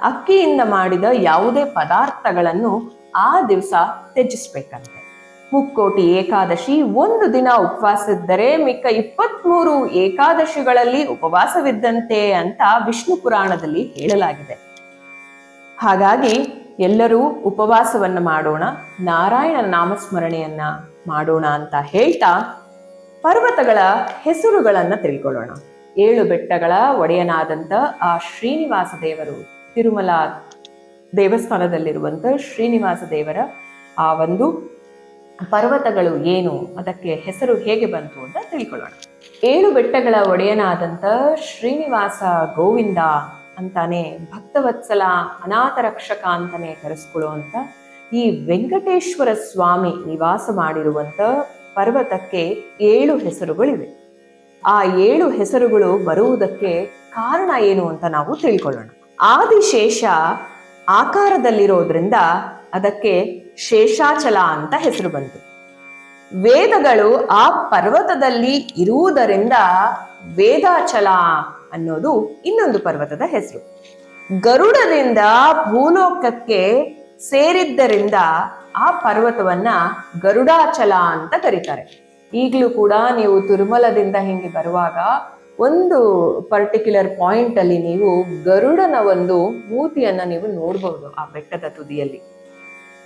ಅಕ್ಕಿಯಿಂದ ಮಾಡಿದ ಯಾವುದೇ ಪದಾರ್ಥಗಳನ್ನು ಆ ದಿವಸ ತ್ಯಜಿಸ್ಬೇಕಂತೆ. ಮುಕ್ಕೋಟಿ ಏಕಾದಶಿ ಒಂದು ದಿನ ಉಪವಾಸವಿದ್ದರೆ ಮಿಕ್ಕ 23 ಏಕಾದಶಿಗಳಲ್ಲಿ ಉಪವಾಸವಿದ್ದಂತೆ ಅಂತ ವಿಷ್ಣು ಪುರಾಣದಲ್ಲಿ ಹೇಳಲಾಗಿದೆ. ಹಾಗಾಗಿ ಎಲ್ಲರೂ ಉಪವಾಸವನ್ನ ಮಾಡೋಣ, ನಾರಾಯಣ ನಾಮಸ್ಮರಣೆಯನ್ನ ಮಾಡೋಣ ಅಂತ ಹೇಳ್ತಾ ಪರ್ವತಗಳ ಹೆಸರುಗಳನ್ನ ತಿಳ್ಕೊಳ್ಳೋಣ. 7 ಬೆಟ್ಟಗಳ ಒಡೆಯನಾದಂತ ಆ ಶ್ರೀನಿವಾಸ ದೇವರು, ತಿರುಮಲ ದೇವಸ್ಥಾನದಲ್ಲಿರುವಂತ ಶ್ರೀನಿವಾಸ ದೇವರ ಆ ಒಂದು ಪರ್ವತಗಳು ಏನು, ಅದಕ್ಕೆ ಹೆಸರು ಹೇಗೆ ಬಂತು ಅಂತ ತಿಳ್ಕೊಳ್ಳೋಣ. 7 ಬೆಟ್ಟಗಳ ಒಡೆಯನಾದಂತ ಶ್ರೀನಿವಾಸ ಗೋವಿಂದ ಅಂತಾನೆ, ಭಕ್ತವತ್ಸಲ, ಅನಾಥ ರಕ್ಷಕ ಅಂತಾನೆ ಕರೆಸ್ಕೊಳ್ಳುವಂತ ಈ ವೆಂಕಟೇಶ್ವರ ಸ್ವಾಮಿ ನಿವಾಸ ಮಾಡಿರುವಂತ ಪರ್ವತಕ್ಕೆ 7 ಹೆಸರುಗಳಿವೆ. ಆ 7 ಹೆಸರುಗಳು ಬರುವುದಕ್ಕೆ ಕಾರಣ ಏನು ಅಂತ ನಾವು ತಿಳ್ಕೊಳ್ಳೋಣ. ಆದಿಶೇಷ ಆಕಾರದಲ್ಲಿರೋದ್ರಿಂದ ಅದಕ್ಕೆ ಶೇಷಾಚಲ ಅಂತ ಹೆಸರು ಬಂತು. ವೇದಗಳು ಆ ಪರ್ವತದಲ್ಲಿ ಇರುವುದರಿಂದ ವೇದಾಚಲ ಅನ್ನೋದು ಇನ್ನೊಂದು ಪರ್ವತದ ಹೆಸರು. ಗರುಡದಿಂದ ಭೂಲೋಕಕ್ಕೆ ಸೇರಿದ್ದರಿಂದ ಆ ಪರ್ವತವನ್ನ ಗರುಡಾಚಲ ಅಂತ ಕರೀತಾರೆ. ಈಗಲೂ ಕೂಡ ನೀವು ತಿರುಮಲದಿಂದ ಹಿಂಗೆ ಬರುವಾಗ ಒಂದು ಪರ್ಟಿಕ್ಯುಲರ್ ಪಾಯಿಂಟ್ ಅಲ್ಲಿ ನೀವು ಗರುಡನ ಒಂದು ಮೂತಿಯನ್ನ ನೀವು ನೋಡಬಹುದು ಆ ಬೆಟ್ಟದ ತುದಿಯಲ್ಲಿ.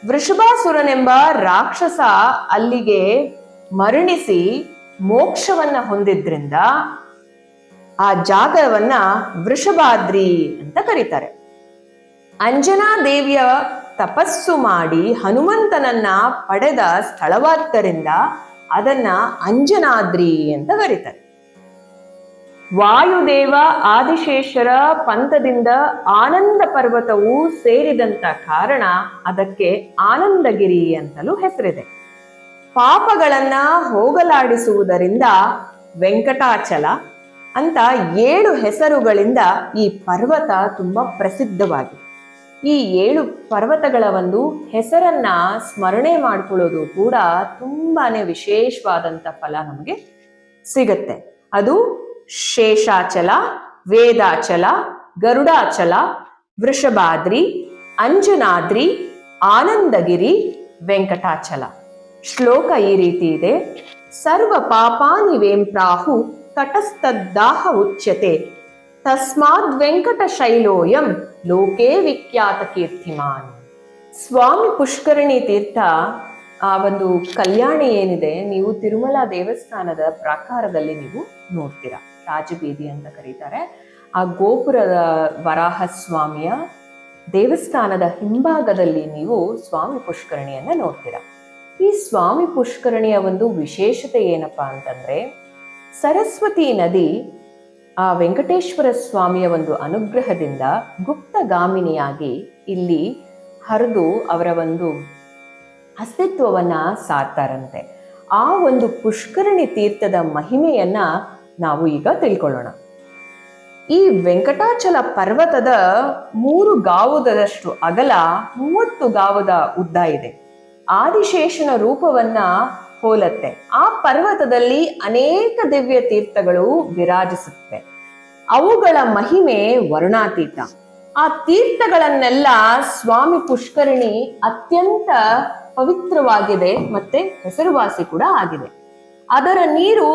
ವೃಷಭಾಸುರನೆಂಬ ರಾಕ್ಷಸ ಅಲ್ಲಿಗೆ ಮರಣಿಸಿ ಮೋಕ್ಷವನ್ನ ಹೊಂದಿದ್ರಿಂದ ಆ ಜಾಗವನ್ನ ವೃಷಭಾದ್ರಿ ಅಂತ ಕರೀತಾರೆ. ಅಂಜನಾ ದೇವಿಯ ತಪಸ್ಸು ಮಾಡಿ ಹನುಮಂತನನ್ನ ಪಡೆದ ಸ್ಥಳವಾದ್ದರಿಂದ ಅದನ್ನ ಅಂಜನಾದ್ರಿ ಅಂತ ಕರೀತಾರೆ. ವಾಯುದೇವ ಆದಿಶೇಷರ ಪಂಥದಿಂದ ಆನಂದ ಪರ್ವತವು ಸೇರಿದಂತ ಕಾರಣ ಅದಕ್ಕೆ ಆನಂದಗಿರಿ ಅಂತಲೂ ಹೆಸರಿದೆ. ಪಾಪಗಳನ್ನ ಹೋಗಲಾಡಿಸುವುದರಿಂದ ವೆಂಕಟಾಚಲ ಅಂತ 7 ಹೆಸರುಗಳಿಂದ ಈ ಪರ್ವತ ತುಂಬಾ ಪ್ರಸಿದ್ಧವಾಗಿದೆ. ಈ 7 ಪರ್ವತಗಳ ಒಂದು ಹೆಸರನ್ನ ಸ್ಮರಣೆ ಮಾಡ್ಕೊಳ್ಳೋದು ಕೂಡ ತುಂಬಾನೇ ವಿಶೇಷವಾದಂತ ಫಲ ನಮಗೆ ಸಿಗತ್ತೆ. ಅದು ಶೇಷಾಚಲ, ವೇದಾಚಲ, ಗರುಡಾಚಲ, ವೃಷಭಾದ್ರಿ, ಅಂಜನಾದ್ರಿ, ಆನಂದಗಿರಿ, ವೆಂಕಟಾಚಲ. ಶ್ಲೋಕ ಈ ರೀತಿ ಇದೆ: ಸರ್ವ ಪಾಪಾನಿ ವೇಂಪ್ರಾಹು ತಟಸ್ಥದ್ದಾಹ ಉಚ್ಯತೆ ತಸ್ಮಾದ್ ವೆಂಕಟ ಶೈಲೋಯಂ ಲೋಕೇ ವಿಖ್ಯಾತ ಕೀರ್ತಿಮಾನ್. ಸ್ವಾಮಿ ಪುಷ್ಕರಣಿ ತೀರ್ಥ ಆ ಒಂದು ಕಲ್ಯಾಣಿ ಏನಿದೆ, ನೀವು ತಿರುಮಲ ದೇವಸ್ಥಾನದ ಪ್ರಾಕಾರದಲ್ಲಿ ನೀವು ನೋಡ್ತೀರಾ. ರಾಜಬೀದಿ ಅಂತ ಕರೀತಾರೆ. ಆ ಗೋಪುರದ ವರಾಹ ಸ್ವಾಮಿಯ ದೇವಸ್ಥಾನದ ಹಿಂಭಾಗದಲ್ಲಿ ನೀವು ಸ್ವಾಮಿ ಪುಷ್ಕರಣಿಯನ್ನ ನೋಡ್ತೀರಾ. ಈ ಸ್ವಾಮಿ ಪುಷ್ಕರಣಿಯ ಒಂದು ವಿಶೇಷತೆ ಏನಪ್ಪಾ ಅಂತಂದ್ರೆ, ಸರಸ್ವತಿ ನದಿ ಆ ವೆಂಕಟೇಶ್ವರ ಸ್ವಾಮಿಯ ಒಂದು ಅನುಗ್ರಹದಿಂದ ಗುಪ್ತಗಾಮಿನಿಯಾಗಿ ಇಲ್ಲಿ ಹರಿದು ಅವರ ಒಂದು ಅಸ್ತಿತ್ವವನ್ನ ಸಾರ್ತಾರಂತೆ. ಆ ಒಂದು ಪುಷ್ಕರಣಿ ತೀರ್ಥದ ಮಹಿಮೆಯನ್ನ ನಾವು ಈಗ ತಿಳ್ಕೊಳ್ಳೋಣ. ಈ ವೆಂಕಟಾಚಲ ಪರ್ವತದ 3 ಗಾವುದಷ್ಟು ಅಗಲ, 30 ಗಾವದ ಉದ್ದ ಇದೆ. ಆದಿಶೇಷನ ರೂಪವನ್ನ ಹೋಲತ್ತೆ. ಆ ಪರ್ವತದಲ್ಲಿ ಅನೇಕ ದಿವ್ಯ ತೀರ್ಥಗಳು ವಿರಾಜಿಸುತ್ತವೆ. ಅವುಗಳ ಮಹಿಮೆ ವರ್ಣಾತೀತ. ಆ ತೀರ್ಥಗಳನ್ನೆಲ್ಲ ಸ್ವಾಮಿ ಪುಷ್ಕರಣಿ ಅತ್ಯಂತ ಪವಿತ್ರವಾಗಿದೆ ಮತ್ತೆ ಹೆಸರುವಾಸಿ ಕೂಡ ಆಗಿದೆ. ಅದರ ನೀರು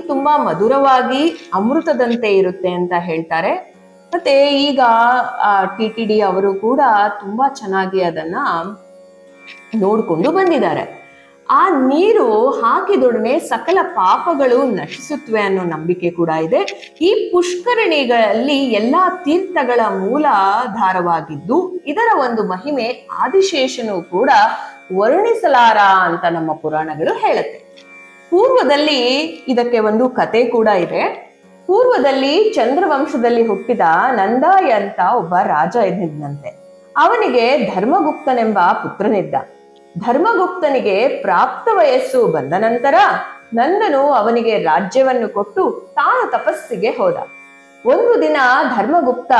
ತುಂಬಾ ಮಧುರವಾಗಿ ಅಮೃತದಂತೆ ಇರುತ್ತೆ ಅಂತ ಹೇಳ್ತಾರೆ. ಮತ್ತೆ ಈಗ TTD ಅವರು ಕೂಡ ತುಂಬಾ ಚೆನ್ನಾಗಿ ಅದನ್ನ ನೋಡ್ಕೊಂಡು ಬಂದಿದ್ದಾರೆ. ಆ ನೀರು ಹಾಕಿದೊಡನೆ ಸಕಲ ಪಾಪಗಳು ನಶಿಸುತ್ತವೆ ಅನ್ನೋ ನಂಬಿಕೆ ಕೂಡ ಇದೆ. ಈ ಪುಷ್ಕರಣಿಗಳಲ್ಲಿ ಎಲ್ಲಾ ತೀರ್ಥಗಳ ಮೂಲಾಧಾರವಾಗಿದ್ದು ಇದರ ಒಂದು ಮಹಿಮೆ ಆದಿಶೇಷನು ಕೂಡ ವರ್ಣಿಸಲಾರ ಅಂತ ನಮ್ಮ ಪುರಾಣಗಳು ಹೇಳುತ್ತೆ. ಪೂರ್ವದಲ್ಲಿ ಇದಕ್ಕೆ ಒಂದು ಕತೆ ಕೂಡ ಇದೆ. ಪೂರ್ವದಲ್ಲಿ ಚಂದ್ರವಂಶದಲ್ಲಿ ಹುಟ್ಟಿದ ನಂದಾಯ ಅಂತ ಒಬ್ಬ ರಾಜ ಇದ್ದಂತೆ. ಅವನಿಗೆ ಧರ್ಮಗುಪ್ತನೆಂಬ ಪುತ್ರನಿದ್ದ. ಧರ್ಮಗುಪ್ತನಿಗೆ ಪ್ರಾಪ್ತ ವಯಸ್ಸು ಬಂದ ನಂತರ ನಂದನು ಅವನಿಗೆ ರಾಜ್ಯವನ್ನು ಕೊಟ್ಟು ತಾನು ತಪಸ್ಸಿಗೆ ಹೋದ. ಒಂದು ದಿನ ಧರ್ಮಗುಪ್ತ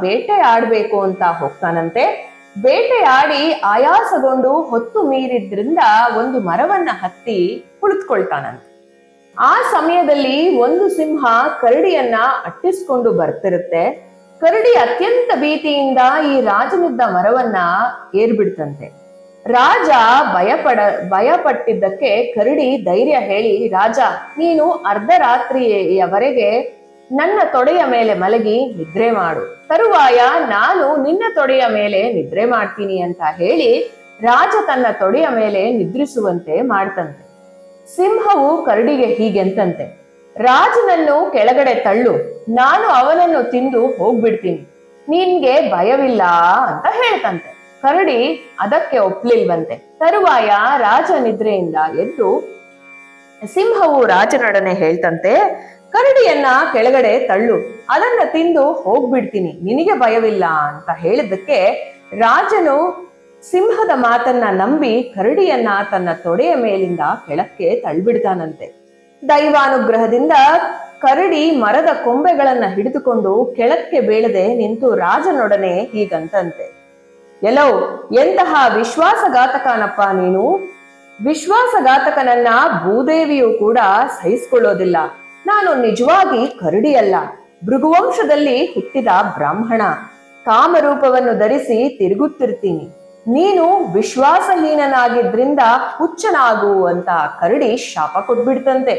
ಬೇಟೆ ಆಡ್ಬೇಕು ಅಂತ ಹೋಗ್ತಾನಂತೆ. ಬೇಟೆಯಾಡಿ ಆಯಾಸಗೊಂಡು ಹೊತ್ತು ಮೀರಿದ್ರಿಂದ ಒಂದು ಮರವನ್ನ ಹತ್ತಿ ಕುಳಿತುಕೊಳ್ತಾನಂತೆ. ಆ ಸಮಯದಲ್ಲಿ ಒಂದು ಸಿಂಹ ಕರಡಿಯನ್ನ ಅಟ್ಟಿಸ್ಕೊಂಡು ಬರ್ತಿರುತ್ತೆ. ಕರಡಿ ಅತ್ಯಂತ ಭೀತಿಯಿಂದ ಈ ರಾಜನಿದ್ದ ಮರವನ್ನ ಏರ್ಬಿಡ್ತಂತೆ. ರಾಜ ಭಯಪಟ್ಟಿದ್ದಕ್ಕೆ ಕರಡಿ ಧೈರ್ಯ ಹೇಳಿ, ರಾಜ, ನೀನು ಅರ್ಧರಾತ್ರಿಯವರೆಗೆ ನನ್ನ ತೊಡೆಯ ಮೇಲೆ ಮಲಗಿ ನಿದ್ರೆ ಮಾಡು, ತರುವಾಯ ನಾನು ನಿನ್ನ ತೊಡೆಯ ಮೇಲೆ ನಿದ್ರೆ ಮಾಡ್ತೀನಿ ಅಂತ ಹೇಳಿ ರಾಜ ತನ್ನ ತೊಡೆಯ ಮೇಲೆ ನಿದ್ರಿಸುವಂತೆ ಮಾಡ್ತಂತೆ. ಸಿಂಹವು ಕರಡಿಗೆ ಹೀಗೆಂತಂತೆ, ರಾಜನನ್ನು ಕೆಳಗಡೆ ತಳ್ಳು, ನಾನು ಅವನನ್ನು ತಿಂದು ಹೋಗ್ಬಿಡ್ತೀನಿ, ನಿನ್ಗೆ ಭಯವಿಲ್ಲ ಅಂತ ಹೇಳ್ತಂತೆ. ಕರಡಿ ಅದಕ್ಕೆ ಒಪ್ಲಿಲ್ವಂತೆ. ತರುವಾಯ ರಾಜ ನಿದ್ರೆಯಿಂದ ಎದ್ದು ಸಿಂಹವು ರಾಜನೊಡನೆ ಹೇಳ್ತಂತೆ, ಕರಡಿಯನ್ನ ಕೆಳಗಡೆ ತಳ್ಳು, ಅದನ್ನ ತಿಂದು ಹೋಗ್ಬಿಡ್ತೀನಿ, ನಿನಗೆ ಭಯವಿಲ್ಲ ಅಂತ ಹೇಳಿದ್ದಕ್ಕೆ ರಾಜನು ಸಿಂಹದ ಮಾತನ್ನ ನಂಬಿ ಕರಡಿಯನ್ನ ತನ್ನ ತೊಡೆಯ ಮೇಲಿಂದ ಕೆಳಕ್ಕೆ ತಳ್ಳಿಬಿಡ್ತಾನಂತೆ. ದೈವಾನುಗ್ರಹದಿಂದ ಕರಡಿ ಮರದ ಕೊಂಬೆಗಳನ್ನ ಹಿಡಿದುಕೊಂಡು ಕೆಳಕ್ಕೆ ಬೀಳದೆ ನಿಂತು ರಾಜನೊಡನೆ ಹೀಗಂತಂತೆ, ಎಲ್ಲೋ ಎಂತಹ ವಿಶ್ವಾಸಘಾತಕನಪ್ಪ ನೀನು. ವಿಶ್ವಾಸಘಾತಕನನ್ನ ಭೂದೇವಿಯು ಕೂಡ ಸಹಿಸಿಕೊಳ್ಳೋದಿಲ್ಲ. ನಾನು ನಿಜವಾಗಿ ಕರಡಿಯಲ್ಲ, ಭೃಗುವಂಶದಲ್ಲಿ ಹುಟ್ಟಿದ ಬ್ರಾಹ್ಮಣ. ಕಾಮರೂಪವನ್ನು ಧರಿಸಿ ತಿರುಗುತ್ತಿರ್ತೀನಿ. ನೀನು ವಿಶ್ವಾಸಹೀನನಾಗಿದ್ರಿಂದ ಹುಚ್ಚನಾಗು ಅಂತ ಕರಡಿ ಶಾಪ ಕೊಟ್ಬಿಡ್ತಂತೆ.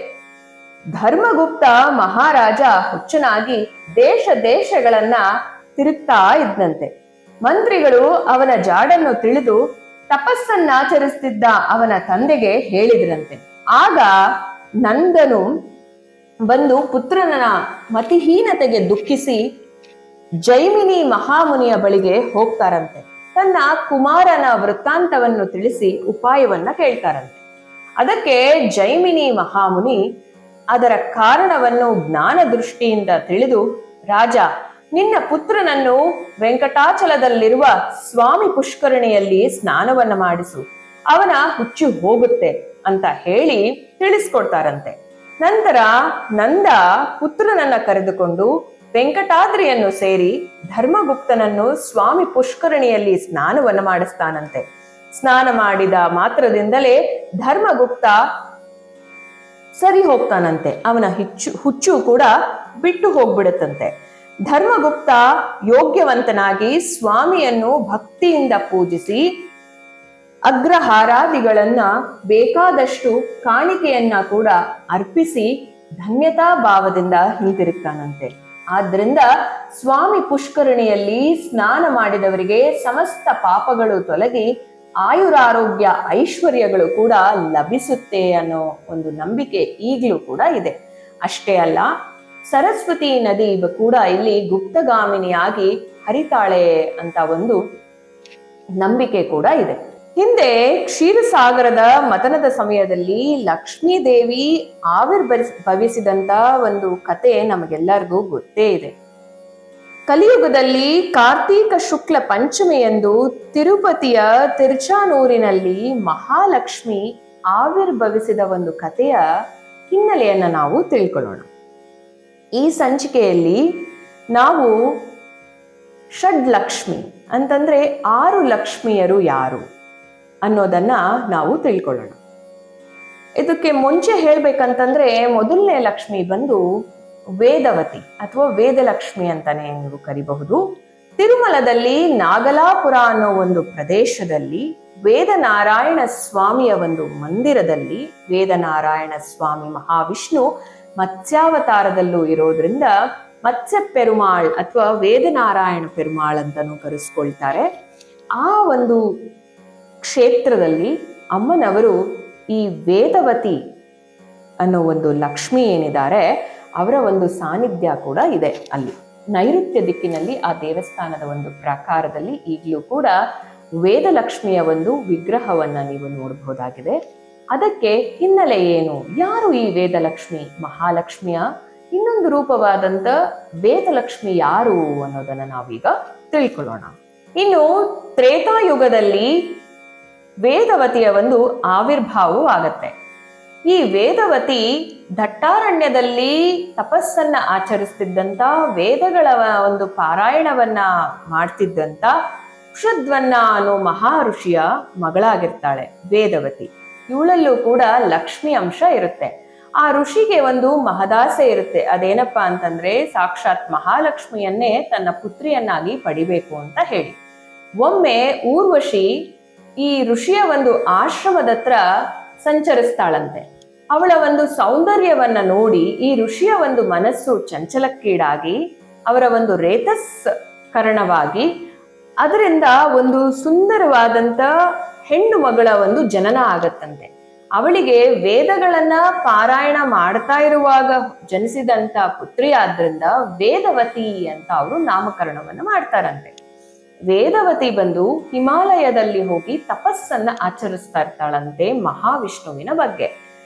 ಧರ್ಮಗುಪ್ತ ಮಹಾರಾಜ ಹುಚ್ಚನಾಗಿ ದೇಶಗಳನ್ನ ತಿರುಗ್ತಾ ಇದ್ದಂತೆ. ಮಂತ್ರಿಗಳು ಅವನ ಜಾಡನ್ನು ತಿಳಿದು ತಪಸ್ಸನ್ನಾಚರಿಸುತ್ತಿದ್ದ ಅವನ ತಂದೆಗೆ ಹೇಳಿದ್ರಂತೆ. ಆಗ ನಂದನು ಬಂದು ಪುತ್ರನ ಮತಿಹೀನತೆಗೆ ದುಃಖಿಸಿ ಜೈಮಿನಿ ಮಹಾಮುನಿಯ ಬಳಿಗೆ ಹೋಗ್ತಾರಂತೆ. ತನ್ನ ಕುಮಾರನ ವೃತ್ತಾಂತವನ್ನು ತಿಳಿಸಿ ಉಪಾಯವನ್ನ ಕೇಳ್ತಾರಂತೆ. ಅದಕ್ಕೆ ಜೈಮಿನಿ ಮಹಾಮುನಿ ಅದರ ಕಾರಣವನ್ನು ಜ್ಞಾನ ದೃಷ್ಟಿಯಿಂದ ತಿಳಿದು, ರಾಜ, ನಿನ್ನ ಪುತ್ರನನ್ನು ವೆಂಕಟಾಚಲದಲ್ಲಿರುವ ಸ್ವಾಮಿ ಪುಷ್ಕರಣಿಯಲ್ಲಿ ಸ್ನಾನವನ್ನ ಮಾಡಿಸು, ಅವನ ಹುಚ್ಚು ಹೋಗುತ್ತೆ ಅಂತ ಹೇಳಿ ತಿಳಿಸ್ಕೊಡ್ತಾರಂತೆ. ನಂತರ ನಂದ ಪುತ್ರನನ್ನ ಕರೆದುಕೊಂಡು ವೆಂಕಟಾದ್ರಿಯನ್ನು ಸೇರಿ ಧರ್ಮಗುಪ್ತನನ್ನು ಸ್ವಾಮಿ ಪುಷ್ಕರಣಿಯಲ್ಲಿ ಸ್ನಾನವನ್ನು ಮಾಡಿಸ್ತಾನಂತೆ. ಸ್ನಾನ ಮಾಡಿದ ಮಾತ್ರದಿಂದಲೇ ಧರ್ಮಗುಪ್ತ ಸರಿ ಹೋಗ್ತಾನಂತೆ. ಅವನ ಹುಚ್ಚು ಕೂಡ ಬಿಟ್ಟು ಹೋಗ್ಬಿಡುತ್ತಂತೆ. ಧರ್ಮಗುಪ್ತ ಯೋಗ್ಯವಂತನಾಗಿ ಸ್ವಾಮಿಯನ್ನು ಭಕ್ತಿಯಿಂದ ಪೂಜಿಸಿ ಅಗ್ರಹಾರಾದಿಗಳನ್ನ ಬೇಕಾದಷ್ಟು ಕಾಣಿಕೆಯನ್ನ ಕೂಡ ಅರ್ಪಿಸಿ ಧನ್ಯತಾ ಭಾವದಿಂದ ಹಿಂತಿರುಗ್ತಾನಂತೆ. ಆದ್ರಿಂದ ಸ್ವಾಮಿ ಪುಷ್ಕರಣಿಯಲ್ಲಿ ಸ್ನಾನ ಮಾಡಿದವರಿಗೆ ಸಮಸ್ತ ಪಾಪಗಳು ತೊಲಗಿ ಆಯುರಾರೋಗ್ಯ ಐಶ್ವರ್ಯಗಳು ಕೂಡ ಲಭಿಸುತ್ತೆ ಅನ್ನೋ ಒಂದು ನಂಬಿಕೆ ಈಗಲೂ ಕೂಡ ಇದೆ. ಅಷ್ಟೇ ಅಲ್ಲ, ಸರಸ್ವತಿ ನದಿ ಕೂಡ ಇಲ್ಲಿ ಗುಪ್ತಗಾಮಿನಿಯಾಗಿ ಹರಿತಾಳೆ ಅಂತ ಒಂದು ನಂಬಿಕೆ ಕೂಡ ಇದೆ. ಹಿಂದೆ ಕ್ಷೀರಸಾಗರದ ಮತನದ ಸಮಯದಲ್ಲಿ ಲಕ್ಷ್ಮೀ ದೇವಿ ಆವಿರ್ಭವಿಸಿದಂತ ಒಂದು ಕತೆ ನಮಗೆಲ್ಲರಿಗೂ ಗೊತ್ತೇ ಇದೆ. ಕಲಿಯುಗದಲ್ಲಿ ಕಾರ್ತೀಕ ಶುಕ್ಲ ಪಂಚಮಿಯಂದು ತಿರುಪತಿಯ ತಿರುಚಾನೂರಿನಲ್ಲಿ ಮಹಾಲಕ್ಷ್ಮಿ ಆವಿರ್ಭವಿಸಿದ ಒಂದು ಕಥೆಯ ಹಿನ್ನೆಲೆಯನ್ನ ನಾವು ತಿಳ್ಕೊಳ್ಳೋಣ. ಈ ಸಂಚಿಕೆಯಲ್ಲಿ ನಾವು ಷಡ್ಲಕ್ಷ್ಮಿ ಅಂತಂದ್ರೆ 6 ಲಕ್ಷ್ಮಿಯರು ಯಾರು ಅನ್ನೋದನ್ನ ನಾವು ತಿಳ್ಕೊಳ್ಳೋಣ. ಇದಕ್ಕೆ ಮುಂಚೆ ಹೇಳ್ಬೇಕಂತಂದ್ರೆ ಮೊದಲನೇ ಲಕ್ಷ್ಮಿ ಬಂದು ವೇದವತಿ ಅಥವಾ ವೇದಲಕ್ಷ್ಮಿ ಅಂತಾನೆ ನೀವು ಕರಿಬಹುದು. ತಿರುಮಲದಲ್ಲಿ ನಾಗಲಾಪುರ ಅನ್ನೋ ಒಂದು ಪ್ರದೇಶದಲ್ಲಿ ವೇದನಾರಾಯಣ ಸ್ವಾಮಿಯ ಒಂದು ಮಂದಿರದಲ್ಲಿ ವೇದನಾರಾಯಣ ಸ್ವಾಮಿ ಮಹಾವಿಷ್ಣು ಮತ್ಸ್ಯಾವತಾರದಲ್ಲೂ ಇರೋದ್ರಿಂದ ಮತ್ಸ್ಯ ಪೆರುಮಾಳ್ ಅಥವಾ ವೇದನಾರಾಯಣ ಪೆರುಮಾಳ್ ಅಂತಾನೂ ಕರೆಸ್ಕೊಳ್ತಾರೆ. ಆ ಒಂದು ಕ್ಷೇತ್ರದಲ್ಲಿ ಅಮ್ಮನವರು ಈ ವೇದವತಿ ಅನ್ನೋ ಒಂದು ಲಕ್ಷ್ಮಿ ಏನಿದ್ದಾರೆ ಅವರ ಒಂದು ಸಾನ್ನಿಧ್ಯ ಕೂಡ ಇದೆ. ಅಲ್ಲಿ ನೈಋತ್ಯ ದಿಕ್ಕಿನಲ್ಲಿ ಆ ದೇವಸ್ಥಾನದ ಒಂದು ಪ್ರಾಕಾರದಲ್ಲಿ ಈಗಲೂ ಕೂಡ ವೇದಲಕ್ಷ್ಮಿಯ ಒಂದು ವಿಗ್ರಹವನ್ನ ನೀವು ನೋಡಬಹುದಾಗಿದೆ. ಅದಕ್ಕೆ ಹಿನ್ನೆಲೆ ಏನು? ಯಾರು ಈ ವೇದಲಕ್ಷ್ಮಿ? ಮಹಾಲಕ್ಷ್ಮಿಯ ಇನ್ನೊಂದು ರೂಪವಾದಂತ ವೇದಲಕ್ಷ್ಮಿ ಯಾರು ಅನ್ನೋದನ್ನ ನಾವೀಗ ತಿಳ್ಕೊಳ್ಳೋಣ. ಇನ್ನು ತ್ರೇತಾಯುಗದಲ್ಲಿ ವೇದವತಿಯ ಒಂದು ಆವಿರ್ಭಾವವಾಗತ್ತೆ. ಈ ವೇದವತಿ ದಟ್ಟಾರಣ್ಯದಲ್ಲಿ ತಪಸ್ಸನ್ನ ಆಚರಿಸ್ತಿದ್ದಂತ, ವೇದಗಳ ಒಂದು ಪಾರಾಯಣವನ್ನ ಮಾಡ್ತಿದ್ದಂತ ಕುಶಧ್ವನ್ನ ಅನ್ನೋ ಮಹಾ ಋಷಿಯ ಮಗಳಾಗಿರ್ತಾಳೆ ವೇದವತಿ. ಇವಳಲ್ಲೂ ಕೂಡ ಲಕ್ಷ್ಮಿ ಅಂಶ ಇರುತ್ತೆ. ಆ ಋಷಿಗೆ ಒಂದು ಮಹದಾಸೆ ಇರುತ್ತೆ. ಅದೇನಪ್ಪಾ ಅಂತಂದ್ರೆ ಸಾಕ್ಷಾತ್ ಮಹಾಲಕ್ಷ್ಮಿಯನ್ನೇ ತನ್ನ ಪುತ್ರಿಯನ್ನಾಗಿ ಪಡಿಬೇಕು ಅಂತ ಹೇಳಿ. ಒಮ್ಮೆ ಊರ್ವಶಿ ಈ ಋಷಿಯ ಒಂದು ಆಶ್ರಮದ ಹತ್ರ ಸಂಚರಿಸ್ತಾಳಂತೆ. ಅವಳ ಒಂದು ಸೌಂದರ್ಯವನ್ನ ನೋಡಿ ಈ ಋಷಿಯ ಒಂದು ಮನಸ್ಸು ಚಂಚಲಕ್ಕೀಡಾಗಿ ಅವರ ಒಂದು ರೇತಸ್ಕರಣವಾಗಿ ಅದರಿಂದ ಒಂದು ಸುಂದರವಾದಂತ ಹೆಣ್ಣು ಮಗಳ ಒಂದು ಜನನ ಆಗತ್ತಂತೆ. ಅವಳಿಗೆ ವೇದಗಳನ್ನ ಪಾರಾಯಣ ಮಾಡ್ತಾ ಇರುವಾಗ ಜನಿಸಿದಂತ ಪುತ್ರಿ ಆದ್ರಿಂದ ವೇದವತಿ ಅಂತ ಅವರು ನಾಮಕರಣವನ್ನ ಮಾಡ್ತಾರಂತೆ. ವೇದವತಿ ಬಂದು ಹಿಮಾಲಯದಲ್ಲಿ ಹೋಗಿ ತಪಸ್ಸನ್ನ ಆಚರಿಸ್ತಾ ಇರ್ತಾಳಂತೆ ಮಹಾವಿಷ್ಣುವಿನ ಬಗ್ಗೆ.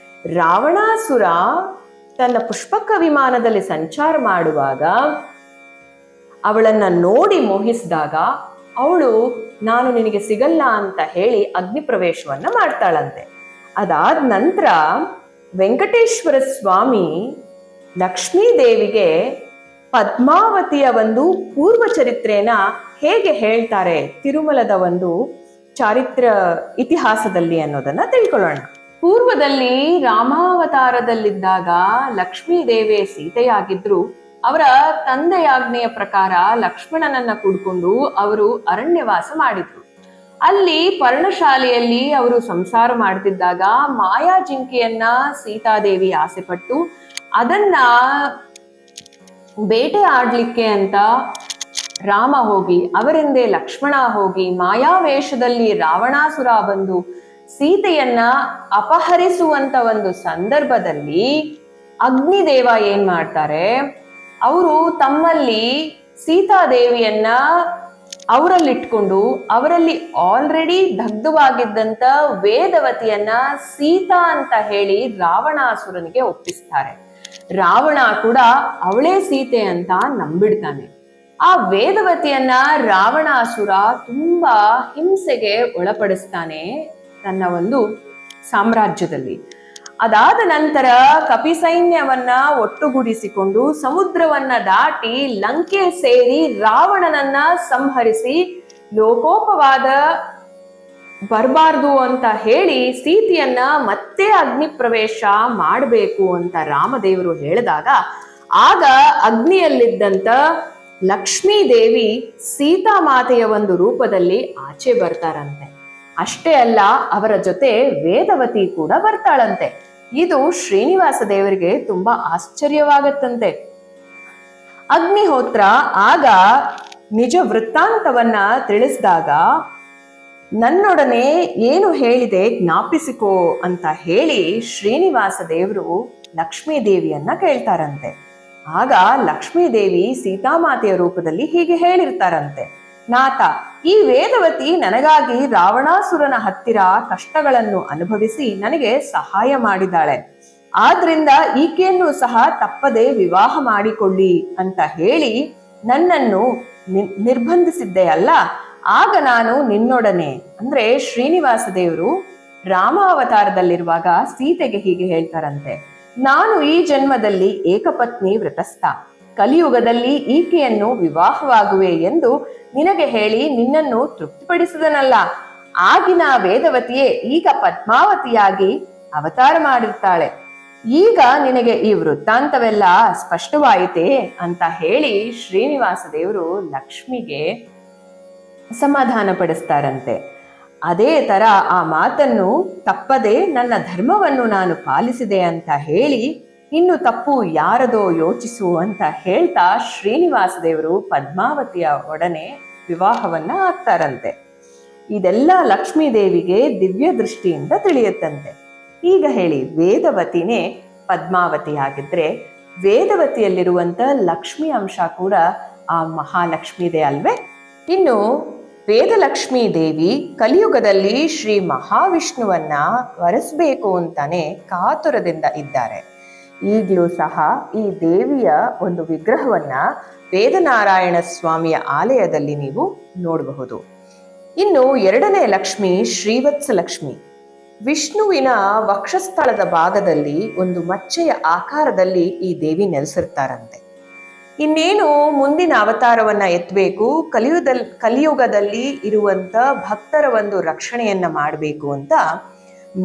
ರಾವಣಾಸುರ ತನ್ನ ಪುಷ್ಪಕ ವಿಮಾನದಲ್ಲಿ ಸಂಚಾರ ಮಾಡುವಾಗ ಅವಳನ್ನ ನೋಡಿ ಮೋಹಿಸಿದಾಗ ಅವಳು ನಾನು ನಿನಗೆ ಸಿಗಲ್ಲ ಅಂತ ಹೇಳಿ ಅಗ್ನಿ ಪ್ರವೇಶವನ್ನ ಮಾಡ್ತಾಳಂತೆ. ಅದಾದ ನಂತರ ವೆಂಕಟೇಶ್ವರ ಸ್ವಾಮಿ ಲಕ್ಷ್ಮೀ ದೇವಿಗೆ ಪದ್ಮಾವತಿಯ ಒಂದು ಪೂರ್ವ ಚರಿತ್ರೆನ ಹೇಗೆ ಹೇಳ್ತಾರೆ ತಿರುಮಲದ ಒಂದು ಚಾರಿತ್ರ ಇತಿಹಾಸದಲ್ಲಿ ಅನ್ನೋದನ್ನ ತಿಳ್ಕೊಳ್ಳೋಣ. ಪೂರ್ವದಲ್ಲಿ ರಾಮಾವತಾರದಲ್ಲಿದ್ದಾಗ ಲಕ್ಷ್ಮೀ ದೇವಿ ಸೀತೆಯಾಗಿದ್ರು. ಅವರ ತಂದೆಯಾಜ್ಞೆಯ ಪ್ರಕಾರ ಲಕ್ಷ್ಮಣನನ್ನ ಕೂಡ್ಕೊಂಡು ಅವರು ಅರಣ್ಯವಾಸ ಮಾಡಿದ್ರು. ಅಲ್ಲಿ ಪರ್ಣಶಾಲೆಯಲ್ಲಿ ಅವರು ಸಂಸಾರ ಮಾಡ್ತಿದ್ದಾಗ ಮಾಯಾ ಜಿಂಕೆಯನ್ನ ಸೀತಾದೇವಿ ಆಸೆಪಟ್ಟು ಅದನ್ನ ಬೇಟೆ ಆಡ್ಲಿಕ್ಕೆ ಅಂತ ರಾಮ ಹೋಗಿ ಅವರಿಂದೇ ಲಕ್ಷ್ಮಣ ಹೋಗಿ ಮಾಯಾವೇಷದಲ್ಲಿ ರಾವಣಾಸುರ ಬಂದು ಸೀತೆಯನ್ನ ಅಪಹರಿಸುವಂತ ಒಂದು ಸಂದರ್ಭದಲ್ಲಿ ಅಗ್ನಿದೇವ ಏನ್ ಮಾಡ್ತಾರೆ, ಅವರು ತಮ್ಮಲ್ಲಿ ಸೀತಾದೇವಿಯನ್ನ ಅವರಲ್ಲಿಟ್ಕೊಂಡು ಅವರಲ್ಲಿ ಆಲ್ರೆಡಿ ದಗ್ಧವಾಗಿದ್ದಂತ ವೇದವತಿಯನ್ನ ಸೀತಾ ಅಂತ ಹೇಳಿ ರಾವಣಾಸುರನಿಗೆ ಒಪ್ಪಿಸ್ತಾರೆ. ರಾವಣ ಕೂಡ ಅವಳೇ ಸೀತೆ ಅಂತ ನಂಬಿಡ್ತಾನೆ. ಆ ವೇದವತಿಯನ್ನ ರಾವಣಾಸುರ ತುಂಬಾ ಹಿಂಸೆಗೆ ಒಳಪಡಿಸ್ತಾನೆ. ತನ್ನ ಒಂದು ಸಾಮ್ರಾಜ್ಯದಲ್ಲಿ. ಅದಾದ ನಂತರ ಕಪಿ ಸೈನ್ಯವನ್ನ ಒಟ್ಟುಗೂಡಿಸಿಕೊಂಡು ಸಮುದ್ರವನ್ನ ದಾಟಿ ಲಂಕೆ ಸೇರಿ ರಾವಣನನ್ನ ಸಂಹರಿಸಿ ಲೋಕೋಪವಾದ ಬರಬಾರ್ದು ಅಂತ ಹೇಳಿ ಸೀತೆಯನ್ನ ಮತ್ತೆ ಅಗ್ನಿ ಪ್ರವೇಶ ಮಾಡಬೇಕು ಅಂತ ರಾಮದೇವರು ಹೇಳಿದಾಗ, ಆಗ ಅಗ್ನಿಯಲ್ಲಿದ್ದಂತ ಲಕ್ಷ್ಮೀ ದೇವಿ ಸೀತಾಮಾತೆಯ ಒಂದು ರೂಪದಲ್ಲಿ ಆಚೆ ಬರ್ತಾರಂತೆ. ಅಷ್ಟೇ ಅಲ್ಲ, ಅವರ ಜೊತೆ ವೇದವತಿ ಕೂಡ ಬರ್ತಾಳಂತೆ. ಇದು ಶ್ರೀನಿವಾಸ ದೇವರಿಗೆ ತುಂಬಾ ಆಶ್ಚರ್ಯವಾಗತ್ತಂತೆ. ಅಗ್ನಿಹೋತ್ರ ಆಗ ನಿಜ ವೃತ್ತಾಂತವನ್ನ ತಿಳಿಸಿದಾಗ, ನನ್ನೊಡನೆ ಏನು ಹೇಳಿದೆ ಜ್ಞಾಪಿಸಿಕೋ ಅಂತ ಹೇಳಿ ಶ್ರೀನಿವಾಸ ದೇವರು ಲಕ್ಷ್ಮೀ ದೇವಿಯನ್ನ ಕೇಳ್ತಾರಂತೆ. ಆಗ ಲಕ್ಷ್ಮೀ ದೇವಿ ಸೀತಾಮಾತೆಯ ರೂಪದಲ್ಲಿ ಹೀಗೆ ಹೇಳಿರ್ತಾರಂತೆ, ನಾಥ, ಈ ವೇದವತಿ ನನಗಾಗಿ ರಾವಣಾಸುರನ ಹತ್ತಿರ ಕಷ್ಟಗಳನ್ನು ಅನುಭವಿಸಿ ನನಗೆ ಸಹಾಯ ಮಾಡಿದಾಳೆ. ಆದ್ರಿಂದ ಈಕೆಯನ್ನು ಸಹ ತಪ್ಪದೆ ವಿವಾಹ ಮಾಡಿಕೊಳ್ಳಿ ಅಂತ ಹೇಳಿ ನನ್ನನ್ನು ನಿರ್ಬಂಧಿಸಿದ್ದೆ ಅಲ್ಲ. ಆಗ ನಾನು ನಿನ್ನೊಡನೆ, ಅಂದ್ರೆ ಶ್ರೀನಿವಾಸ ದೇವರು ರಾಮ ಅವತಾರದಲ್ಲಿರುವಾಗ ಸೀತೆಗೆ ಹೀಗೆ ಹೇಳ್ತಾರಂತೆ, ನಾನು ಈ ಜನ್ಮದಲ್ಲಿ ಏಕಪತ್ನಿ ವ್ರತಸ್ಥ, ಕಲಿಯುಗದಲ್ಲಿ ಈಕೆಯನ್ನು ವಿವಾಹವಾಗುವೆ ಎಂದು ನಿನಗೆ ಹೇಳಿ ನಿನ್ನನ್ನು ತೃಪ್ತಿಪಡಿಸಿದನಲ್ಲ. ಆಗಿನ ವೇದವತಿಯೇ ಈಗ ಪದ್ಮಾವತಿಯಾಗಿ ಅವತಾರ ಮಾಡಿರ್ತಾಳೆ. ಈಗ ನಿನಗೆ ಈ ವೃತ್ತಾಂತವೆಲ್ಲ ಸ್ಪಷ್ಟವಾಯಿತೇ ಅಂತ ಹೇಳಿ ಶ್ರೀನಿವಾಸ ದೇವರು ಲಕ್ಷ್ಮಿಗೆ ಸಮಾಧಾನ ಪಡಿಸ್ತಾರಂತೆ. ಅದೇ ತರ ಆ ಮಾತನ್ನು ತಪ್ಪದೆ ನನ್ನ ಧರ್ಮವನ್ನು ನಾನು ಪಾಲಿಸಿದೆ ಅಂತ ಹೇಳಿ ಇನ್ನು ತಪ್ಪು ಯಾರದೋ ಯೋಚಿಸು ಅಂತ ಹೇಳ್ತಾ ಶ್ರೀನಿವಾಸ ದೇವರು ಪದ್ಮಾವತಿಯ ಒಡನೆ ವಿವಾಹವನ್ನ ಆಗ್ತಾರಂತೆ. ಇದೆಲ್ಲ ಲಕ್ಷ್ಮೀ ದೇವಿಗೆ ದಿವ್ಯ ದೃಷ್ಟಿಯಿಂದ ತಿಳಿಯುತ್ತಂತೆ. ಈಗ ಹೇಳಿ, ವೇದವತಿನೇ ಪದ್ಮಾವತಿ ಆಗಿದ್ರೆ ವೇದವತಿಯಲ್ಲಿರುವಂತ ಲಕ್ಷ್ಮಿ ಅಂಶ ಕೂಡ ಆ ಮಹಾಲಕ್ಷ್ಮಿದೆ ಅಲ್ವೇ? ಇನ್ನು ವೇದಲಕ್ಷ್ಮೀ ದೇವಿ ಕಲಿಯುಗದಲ್ಲಿ ಶ್ರೀ ಮಹಾವಿಷ್ಣುವನ್ನ ವರಿಸಬೇಕು ಅಂತಾನೆ ಕಾತುರದಿಂದ ಇದ್ದಾರೆ. ಈಗಲೂ ಸಹ ಈ ದೇವಿಯ ಒಂದು ವಿಗ್ರಹವನ್ನ ವೇದನಾರಾಯಣ ಸ್ವಾಮಿಯ ಆಲಯದಲ್ಲಿ ನೀವು ನೋಡಬಹುದು. ಇನ್ನು ಎರಡನೇ ಲಕ್ಷ್ಮಿ ಶ್ರೀವತ್ಸ ಲಕ್ಷ್ಮಿ. ವಿಷ್ಣುವಿನ ವಕ್ಷಸ್ಥಳದ ಭಾಗದಲ್ಲಿ ಒಂದು ಮಚ್ಚೆಯ ಆಕಾರದಲ್ಲಿ ಈ ದೇವಿ ನೆಲೆಸಿರ್ತಾರಂತೆ. ಇನ್ನೇನು ಮುಂದಿನ ಅವತಾರವನ್ನ ಎತ್ತಬೇಕು, ಕಲಿಯುಗದಲ್ಲಿ ಇರುವಂತ ಭಕ್ತರ ಒಂದು ರಕ್ಷಣೆಯನ್ನ ಮಾಡಬೇಕು ಅಂತ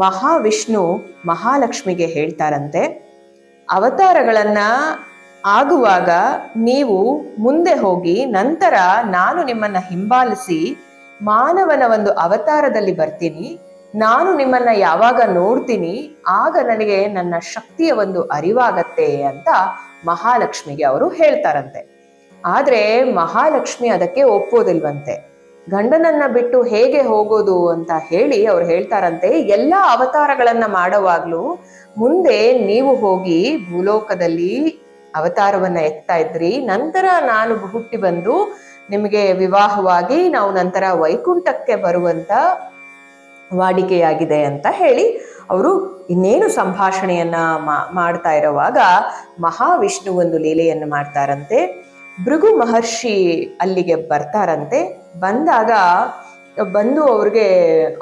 ಮಹಾವಿಷ್ಣು ಮಹಾಲಕ್ಷ್ಮಿಗೆ ಹೇಳ್ತಾರಂತೆ, ಅವತಾರಗಳನ್ನ ಆಗುವಾಗ ನೀವು ಮುಂದೆ ಹೋಗಿ ನಂತರ ನಾನು ನಿಮ್ಮನ್ನ ಹಿಂಬಾಲಿಸಿ ಮಾನವನ ಒಂದು ಅವತಾರದಲ್ಲಿ ಬರ್ತೀನಿ. ನಾನು ನಿಮ್ಮನ್ನ ಯಾವಾಗ ನೋಡ್ತೀನಿ ಆಗ ನನಗೆ ನನ್ನ ಶಕ್ತಿಯ ಒಂದು ಅರಿವಾಗತ್ತೆ ಅಂತ ಮಹಾಲಕ್ಷ್ಮಿಗೆ ಅವರು ಹೇಳ್ತಾರಂತೆ. ಆದ್ರೆ ಮಹಾಲಕ್ಷ್ಮಿ ಅದಕ್ಕೆ ಒಪ್ಪೋದಿಲ್ವಂತೆ. ಗಂಡನನ್ನ ಬಿಟ್ಟು ಹೇಗೆ ಹೋಗೋದು ಅಂತ ಹೇಳಿ ಅವ್ರು ಹೇಳ್ತಾರಂತೆ, ಎಲ್ಲಾ ಅವತಾರಗಳನ್ನ ಮಾಡುವಾಗ್ಲೂ ಮುಂದೆ ನೀವು ಹೋಗಿ ಭೂಲೋಕದಲ್ಲಿ ಅವತಾರವನ್ನ ಎತ್ತಾ ಇದ್ರಿ, ನಂತರ ನಾನು ಹುಟ್ಟಿ ಬಂದು ನಿಮಗೆ ವಿವಾಹವಾಗಿ ನಾವು ನಂತರ ವೈಕುಂಠಕ್ಕೆ ಬರುವಂತ ವಾಡಿಕೆಯಾಗಿದೆ ಅಂತ ಹೇಳಿ ಅವರು ಇನ್ನೇನು ಸಂಭಾಷಣೆಯನ್ನ ಮಾಡ್ತಾ ಇರುವಾಗ ಮಹಾವಿಷ್ಣು ಒಂದು ಲೀಲೆಯನ್ನು ಮಾಡ್ತಾರಂತೆ. ಭೃಗು ಮಹರ್ಷಿ ಅಲ್ಲಿಗೆ ಬರ್ತಾರಂತೆ. ಬಂದು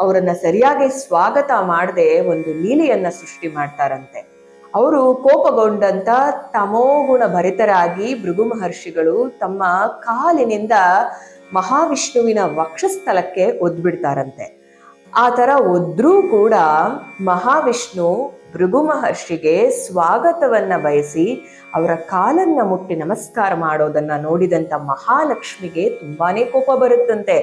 ಅವರನ್ನ ಸರಿಯಾಗಿ ಸ್ವಾಗತ ಮಾಡದೆ ಒಂದು ಲೀಲೆಯನ್ನ ಸೃಷ್ಟಿ ಮಾಡ್ತಾರಂತೆ. ಅವರು ಕೋಪಗೊಂಡಂತ ತಮೋಗುಣ ಭರಿತರಾಗಿ ಭೃಗು ಮಹರ್ಷಿಗಳು ತಮ್ಮ ಕಾಲಿನಿಂದ ಮಹಾವಿಷ್ಣುವಿನ ವಕ್ಷಸ್ಥಳಕ್ಕೆ ಒದ್ಬಿಡ್ತಾರಂತೆ. ಆ ತರ ಒದ್ರೂ ಕೂಡ ಮಹಾವಿಷ್ಣು ಭೃಗು ಮಹರ್ಷಿಗೆ ಸ್ವಾಗತವನ್ನ ಬಯಸಿ ಅವರ ಕಾಲನ್ನ ಮುಟ್ಟಿ ನಮಸ್ಕಾರ ಮಾಡೋದನ್ನ ನೋಡಿದಂತ ಮಹಾಲಕ್ಷ್ಮಿಗೆ ತುಂಬಾನೇ ಕೋಪ ಬರುತ್ತಂತೆ.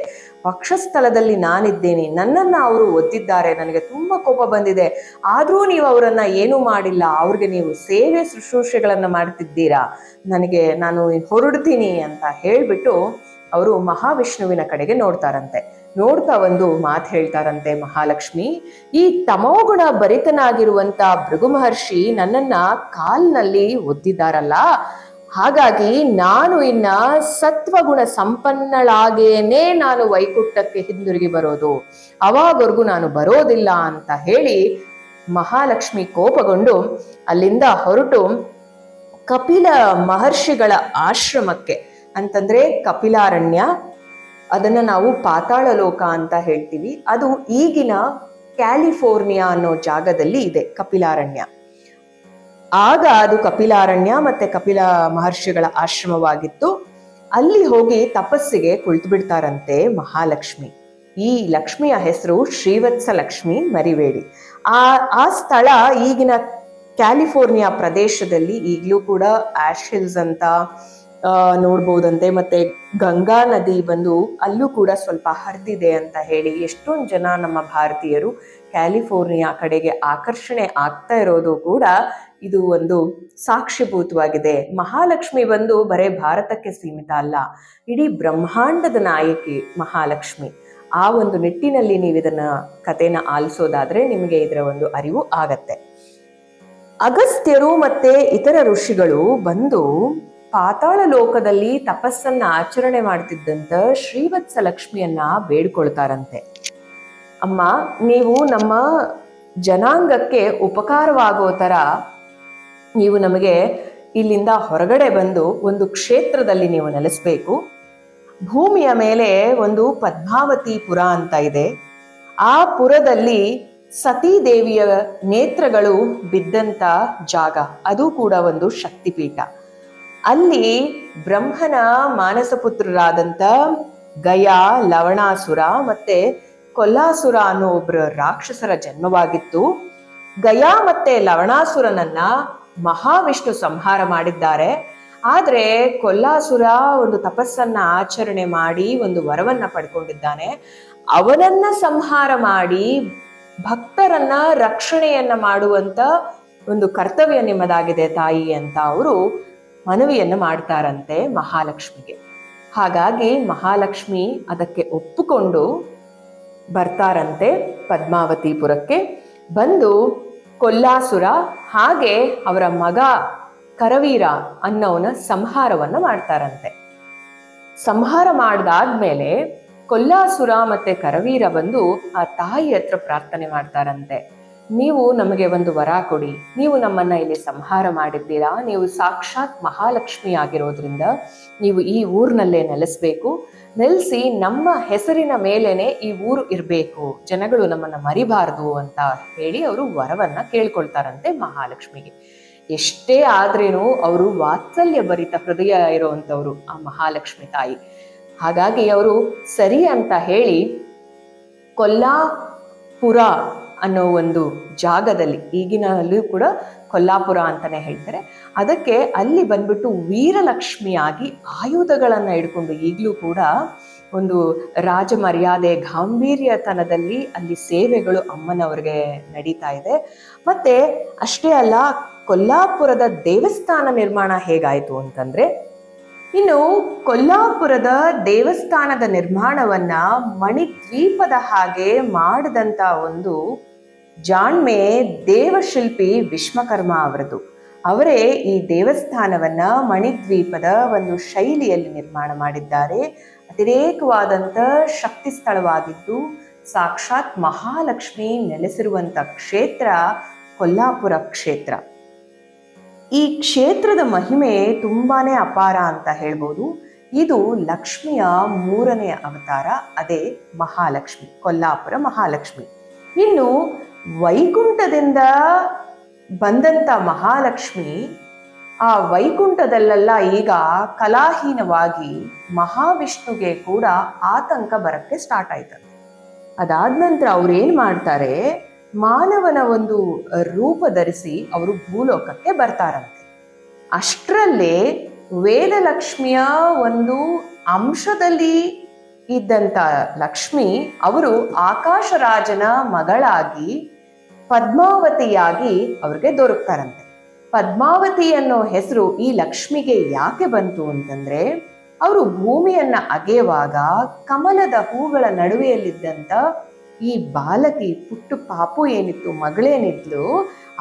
ವಕ್ಷಸ್ಥಳದಲ್ಲಿ ನಾನಿದ್ದೇನೆ, ನನ್ನನ್ನ ಅವರು ಒದ್ದಿದ್ದಾರೆ, ನನಗೆ ತುಂಬಾ ಕೋಪ ಬಂದಿದೆ, ಆದ್ರೂ ನೀವು ಅವರನ್ನ ಏನೂ ಮಾಡಿಲ್ಲ, ಅವ್ರಿಗೆ ನೀವು ಸೇವೆ ಶುಶ್ರೂಷೆಗಳನ್ನ ಮಾಡ್ತಿದ್ದೀರಾ, ನಾನು ಹೊರಡ್ತೀನಿ ಅಂತ ಹೇಳ್ಬಿಟ್ಟು ಅವರು ಮಹಾವಿಷ್ಣುವಿನ ಕಡೆಗೆ ನೋಡ್ತಾರಂತೆ. ನೋಡ್ತಾ ಒಂದು ಮಾತು ಹೇಳ್ತಾರಂತೆ ಮಹಾಲಕ್ಷ್ಮಿ, ಈ ತಮೋಗುಣ ಭರಿತನಾಗಿರುವಂತ ಭೃಗು ಮಹರ್ಷಿ ನನ್ನನ್ನ ಕಾಲ್ನಲ್ಲಿ ಒದ್ದಿದ್ದಾರಲ್ಲ, ಹಾಗಾಗಿ ನಾನು ಇನ್ನ ಸತ್ವಗುಣ ಸಂಪನ್ನಳಾಗೇನೆ ನಾನು ವೈಕುಂಠಕ್ಕೆ ಹಿಂದಿರುಗಿ ಬರೋದು, ಅವಾಗವರೆಗೂ ನಾನು ಬರೋದಿಲ್ಲ ಅಂತ ಹೇಳಿ ಮಹಾಲಕ್ಷ್ಮಿ ಕೋಪಗೊಂಡು ಅಲ್ಲಿಂದ ಹೊರಟು ಕಪಿಲ ಮಹರ್ಷಿಗಳ ಆಶ್ರಮಕ್ಕೆ, ಅಂತಂದ್ರೆ ಕಪಿಲಾರಣ್ಯ, ಅದನ್ನ ನಾವು ಪಾತಾಳ ಲೋಕ ಅಂತ ಹೇಳ್ತೀವಿ, ಅದು ಈಗಿನ ಕ್ಯಾಲಿಫೋರ್ನಿಯಾ ಅನ್ನೋ ಜಾಗದಲ್ಲಿ ಇದೆ ಕಪಿಲಾರಣ್ಯ. ಆಗ ಅದು ಕಪಿಲಾರಣ್ಯ ಮತ್ತೆ ಕಪಿಲ ಮಹರ್ಷಿಗಳ ಆಶ್ರಮವಾಗಿತ್ತು. ಅಲ್ಲಿ ಹೋಗಿ ತಪಸ್ಸಿಗೆ ಕುಳಿತು ಬಿಡ್ತಾರಂತೆ ಮಹಾಲಕ್ಷ್ಮಿ. ಈ ಲಕ್ಷ್ಮಿಯ ಹೆಸರು ಶ್ರೀವತ್ಸ ಲಕ್ಷ್ಮಿ, ಮರಿಬೇಡಿ. ಆ ಸ್ಥಳ ಈಗಿನ ಕ್ಯಾಲಿಫೋರ್ನಿಯಾ ಪ್ರದೇಶದಲ್ಲಿ ಈಗಲೂ ಕೂಡ ಆಶ್ ಹಿಲ್ಸ್ ಅಂತ ನೋಡ್ಬೋದಂತೆ. ಮತ್ತೆ ಗಂಗಾ ನದಿ ಬಂದು ಅಲ್ಲೂ ಕೂಡ ಸ್ವಲ್ಪ ಹರಿದಿದೆ ಅಂತ ಹೇಳಿ ಎಷ್ಟೊಂದು ಜನ ನಮ್ಮ ಭಾರತೀಯರು ಕ್ಯಾಲಿಫೋರ್ನಿಯಾ ಕಡೆಗೆ ಆಕರ್ಷಣೆ ಆಗ್ತಾ ಇರೋದು ಕೂಡ ಇದು ಒಂದು ಸಾಕ್ಷಿಭೂತವಾಗಿದೆ. ಮಹಾಲಕ್ಷ್ಮಿ ಬಂದು ಬರೇ ಭಾರತಕ್ಕೆ ಸೀಮಿತ ಅಲ್ಲ, ಇಡೀ ಬ್ರಹ್ಮಾಂಡದ ನಾಯಕಿ ಮಹಾಲಕ್ಷ್ಮಿ. ಆ ಒಂದು ನಿಟ್ಟಿನಲ್ಲಿ ನೀವು ಇದನ್ನ ಕಥೆನ ಆಲಿಸೋದಾದ್ರೆ ನಿಮಗೆ ಇದರ ಒಂದು ಅರಿವು ಆಗತ್ತೆ. ಅಗಸ್ತ್ಯರು ಮತ್ತೆ ಇತರ ಋಷಿಗಳು ಬಂದು ಪಾತಾಳ ಲೋಕದಲ್ಲಿ ತಪಸ್ಸನ್ನ ಆಚರಣೆ ಮಾಡ್ತಿದ್ದಂತ ಶ್ರೀವತ್ಸ ಲಕ್ಷ್ಮಿಯನ್ನ ಬೇಡ್ಕೊಳ್ತಾರಂತೆ. ಅಮ್ಮ, ನೀವು ನಮ್ಮ ಜನಾಂಗಕ್ಕೆ ಉಪಕಾರವಾಗೋ ತರ ನೀವು ನಮಗೆ ಇಲ್ಲಿಂದ ಹೊರಗಡೆ ಬಂದು ಒಂದು ಕ್ಷೇತ್ರದಲ್ಲಿ ನೀವು ನೆಲೆಸಬೇಕು. ಭೂಮಿಯ ಮೇಲೆ ಒಂದು ಪದ್ಮಾವತಿ ಪುರ ಅಂತ ಇದೆ. ಆ ಪುರದಲ್ಲಿ ಸತೀದೇವಿಯ ನೇತ್ರಗಳು ಬಿದ್ದಂತ ಜಾಗ, ಅದು ಕೂಡ ಒಂದು ಶಕ್ತಿಪೀಠ. ಅಲ್ಲಿ ಬ್ರಹ್ಮನ ಮಾನಸಪುತ್ರರಾದಂಥ ಗಯ, ಲವಣಾಸುರ ಮತ್ತೆ ಕೊಲ್ಲಾಸುರ ಅನ್ನೋ ಒಬ್ಬರ ರಾಕ್ಷಸರ ಜನ್ಮವಾಗಿತ್ತು. ಗಯ ಮತ್ತೆ ಲವಣಾಸುರನನ್ನ ಮಹಾವಿಷ್ಣು ಸಂಹಾರ ಮಾಡಿದ್ದಾರೆ. ಆದ್ರೆ ಕೊಲ್ಲಾಸುರ ಒಂದು ತಪಸ್ಸನ್ನ ಆಚರಣೆ ಮಾಡಿ ಒಂದು ವರವನ್ನ ಪಡ್ಕೊಂಡಿದ್ದಾನೆ. ಅವನನ್ನ ಸಂಹಾರ ಮಾಡಿ ಭಕ್ತರನ್ನ ರಕ್ಷಣೆಯನ್ನ ಮಾಡುವಂತ ಒಂದು ಕರ್ತವ್ಯ ನಿಮ್ಮದಾಗಿದೆ ತಾಯಿ ಅಂತ ಅವರು ಮನವಿಯನ್ನ ಮಾಡ್ತಾರಂತೆ ಮಹಾಲಕ್ಷ್ಮಿಗೆ. ಹಾಗಾಗಿ ಮಹಾಲಕ್ಷ್ಮಿ ಅದಕ್ಕೆ ಒಪ್ಪಿಕೊಂಡು ಬರ್ತಾರಂತೆ ಪದ್ಮಾವತಿಪುರಕ್ಕೆ. ಬಂದು ಕೊಲ್ಲಾಸುರ ಹಾಗೆ ಅವರ ಮಗ ಕರವೀರ ಅನ್ನೋನ ಸಂಹಾರವನ್ನ ಮಾಡ್ತಾರಂತೆ. ಸಂಹಾರ ಮಾಡಿದಾದ್ಮೇಲೆ ಕೊಲ್ಲಾಸುರ ಮತ್ತೆ ಕರವೀರ ಬಂದು ಆ ತಾಯಿ ಹತ್ರ ಪ್ರಾರ್ಥನೆ ಮಾಡ್ತಾರಂತೆ, ನೀವು ನಮಗೆ ಒಂದು ವರ ಕೊಡಿ, ನೀವು ನಮ್ಮನ್ನ ಇಲ್ಲಿ ಸಂಹಾರ ಮಾಡಿದ್ದೀರಾ, ನೀವು ಸಾಕ್ಷಾತ್ ಮಹಾಲಕ್ಷ್ಮಿ ಆಗಿರೋದ್ರಿಂದ ನೀವು ಈ ಊರಿನಲ್ಲೇ ನೆಲೆಸ್ಬೇಕು, ನೆಲೆಸಿ ನಮ್ಮ ಹೆಸರಿನ ಮೇಲೇನೆ ಈ ಊರು ಇರಬೇಕು, ಜನಗಳು ನಮ್ಮನ್ನ ಮರಿಬಾರ್ದು ಅಂತ ಹೇಳಿ ಅವರು ವರವನ್ನ ಕೇಳ್ಕೊಳ್ತಾರಂತೆ ಮಹಾಲಕ್ಷ್ಮಿಗೆ. ಎಷ್ಟೇ ಆದ್ರೇನು ಅವರು ವಾತ್ಸಲ್ಯ ಭರಿತ ಹೃದಯ ಇರುವಂತವ್ರು ಆ ಮಹಾಲಕ್ಷ್ಮಿ ತಾಯಿ. ಹಾಗಾಗಿ ಅವರು ಸರಿ ಅಂತ ಹೇಳಿ ಕೊಲ್ಲಾಪುರ ಅನ್ನೋ ಒಂದು ಜಾಗದಲ್ಲಿ, ಈಗಿನಲ್ಲೂ ಕೂಡ ಕೊಲ್ಲಾಪುರ ಅಂತಾನೆ ಹೇಳ್ತಾರೆ, ಅದಕ್ಕೆ ಅಲ್ಲಿ ಬಂದ್ಬಿಟ್ಟು ವೀರಲಕ್ಷ್ಮಿಯಾಗಿ ಆಯುಧಗಳನ್ನ ಹಿಡ್ಕೊಂಡು ಈಗಲೂ ಕೂಡ ಒಂದು ರಾಜ ಮರ್ಯಾದೆ ಗಾಂಭೀರ್ಯತನದಲ್ಲಿ ಅಲ್ಲಿ ಸೇವೆಗಳು ಅಮ್ಮನವ್ರಿಗೆ ನಡೀತಾ ಇದೆ. ಮತ್ತೆ ಅಷ್ಟೇ ಅಲ್ಲ, ಕೊಲ್ಲಾಪುರದ ದೇವಸ್ಥಾನ ನಿರ್ಮಾಣ ಹೇಗಾಯ್ತು ಅಂತಂದ್ರೆ, ಇನ್ನು ಕೊಲ್ಲಾಪುರದ ದೇವಸ್ಥಾನದ ನಿರ್ಮಾಣವನ್ನ ಮಣಿದ್ವೀಪದ ಹಾಗೆ ಮಾಡಿದಂತ ಒಂದು ಜಾಣ್ಮೆ ದೇವಶಿಲ್ಪಿ ವಿಶ್ವಕರ್ಮ ಅವರದು. ಅವರೇ ಈ ದೇವಸ್ಥಾನವನ್ನ ಮಣಿದ್ವೀಪದ ಒಂದು ಶೈಲಿಯಲ್ಲಿ ನಿರ್ಮಾಣ ಮಾಡಿದ್ದಾರೆ. ಅತಿರೇಕವಾದಂಥ ಶಕ್ತಿ ಸ್ಥಳವಾಗಿದ್ದು ಸಾಕ್ಷಾತ್ ಮಹಾಲಕ್ಷ್ಮಿ ನೆಲೆಸಿರುವಂತ ಕ್ಷೇತ್ರ ಕೊಲ್ಲಾಪುರ ಕ್ಷೇತ್ರ. ಈ ಕ್ಷೇತ್ರದ ಮಹಿಮೆ ತುಂಬಾನೇ ಅಪಾರ ಅಂತ ಹೇಳ್ಬೋದು. ಇದು ಲಕ್ಷ್ಮಿಯ 3ನೇ ಅವತಾರ, ಅದೇ ಮಹಾಲಕ್ಷ್ಮಿ, ಕೊಲ್ಲಾಪುರ ಮಹಾಲಕ್ಷ್ಮಿ. ಇನ್ನು ವೈಕುಂಠದಿಂದ ಬಂದಂತ ಮಹಾಲಕ್ಷ್ಮಿ ಆ ವೈಕುಂಠದಲ್ಲೆಲ್ಲ ಈಗ ಕಲಾಹೀನವಾಗಿ ಮಹಾವಿಷ್ಣುಗೆ ಕೂಡ ಆತಂಕ ಬರಕ್ಕೆ ಸ್ಟಾರ್ಟ್ ಆಯ್ತಂತೆ. ಅದಾದ ನಂತರ ಅವ್ರೇನ್ ಮಾಡ್ತಾರೆ, ಮಾನವನ ಒಂದು ರೂಪ ಧರಿಸಿ ಅವರು ಭೂಲೋಕಕ್ಕೆ ಬರ್ತಾರಂತೆ. ಅಷ್ಟರಲ್ಲೇ ವೇದಲಕ್ಷ್ಮಿಯ ಒಂದು ಅಂಶದಲ್ಲಿ ಇದ್ದಂತ ಲಕ್ಷ್ಮಿ ಅವರು ಆಕಾಶರಾಜನ ಮಗಳಾಗಿ ಪದ್ಮಾವತಿಯಾಗಿ ಅವ್ರಿಗೆ ದೊರಕ್ತಾರಂತೆ. ಪದ್ಮಾವತಿ ಅನ್ನೋ ಹೆಸರು ಈ ಲಕ್ಷ್ಮಿಗೆ ಯಾಕೆ ಬಂತು ಅಂತಂದ್ರೆ, ಅವರು ಭೂಮಿಯನ್ನ ಅಗೆಯುವಾಗ ಕಮಲದ ಹೂಗಳ ನಡುವೆಯಲ್ಲಿದ್ದಂತ ಈ ಬಾಲಕಿ ಪುಟ್ಟು ಪಾಪು ಏನಿತ್ತು, ಮಗಳೇನಿದ್ಲು,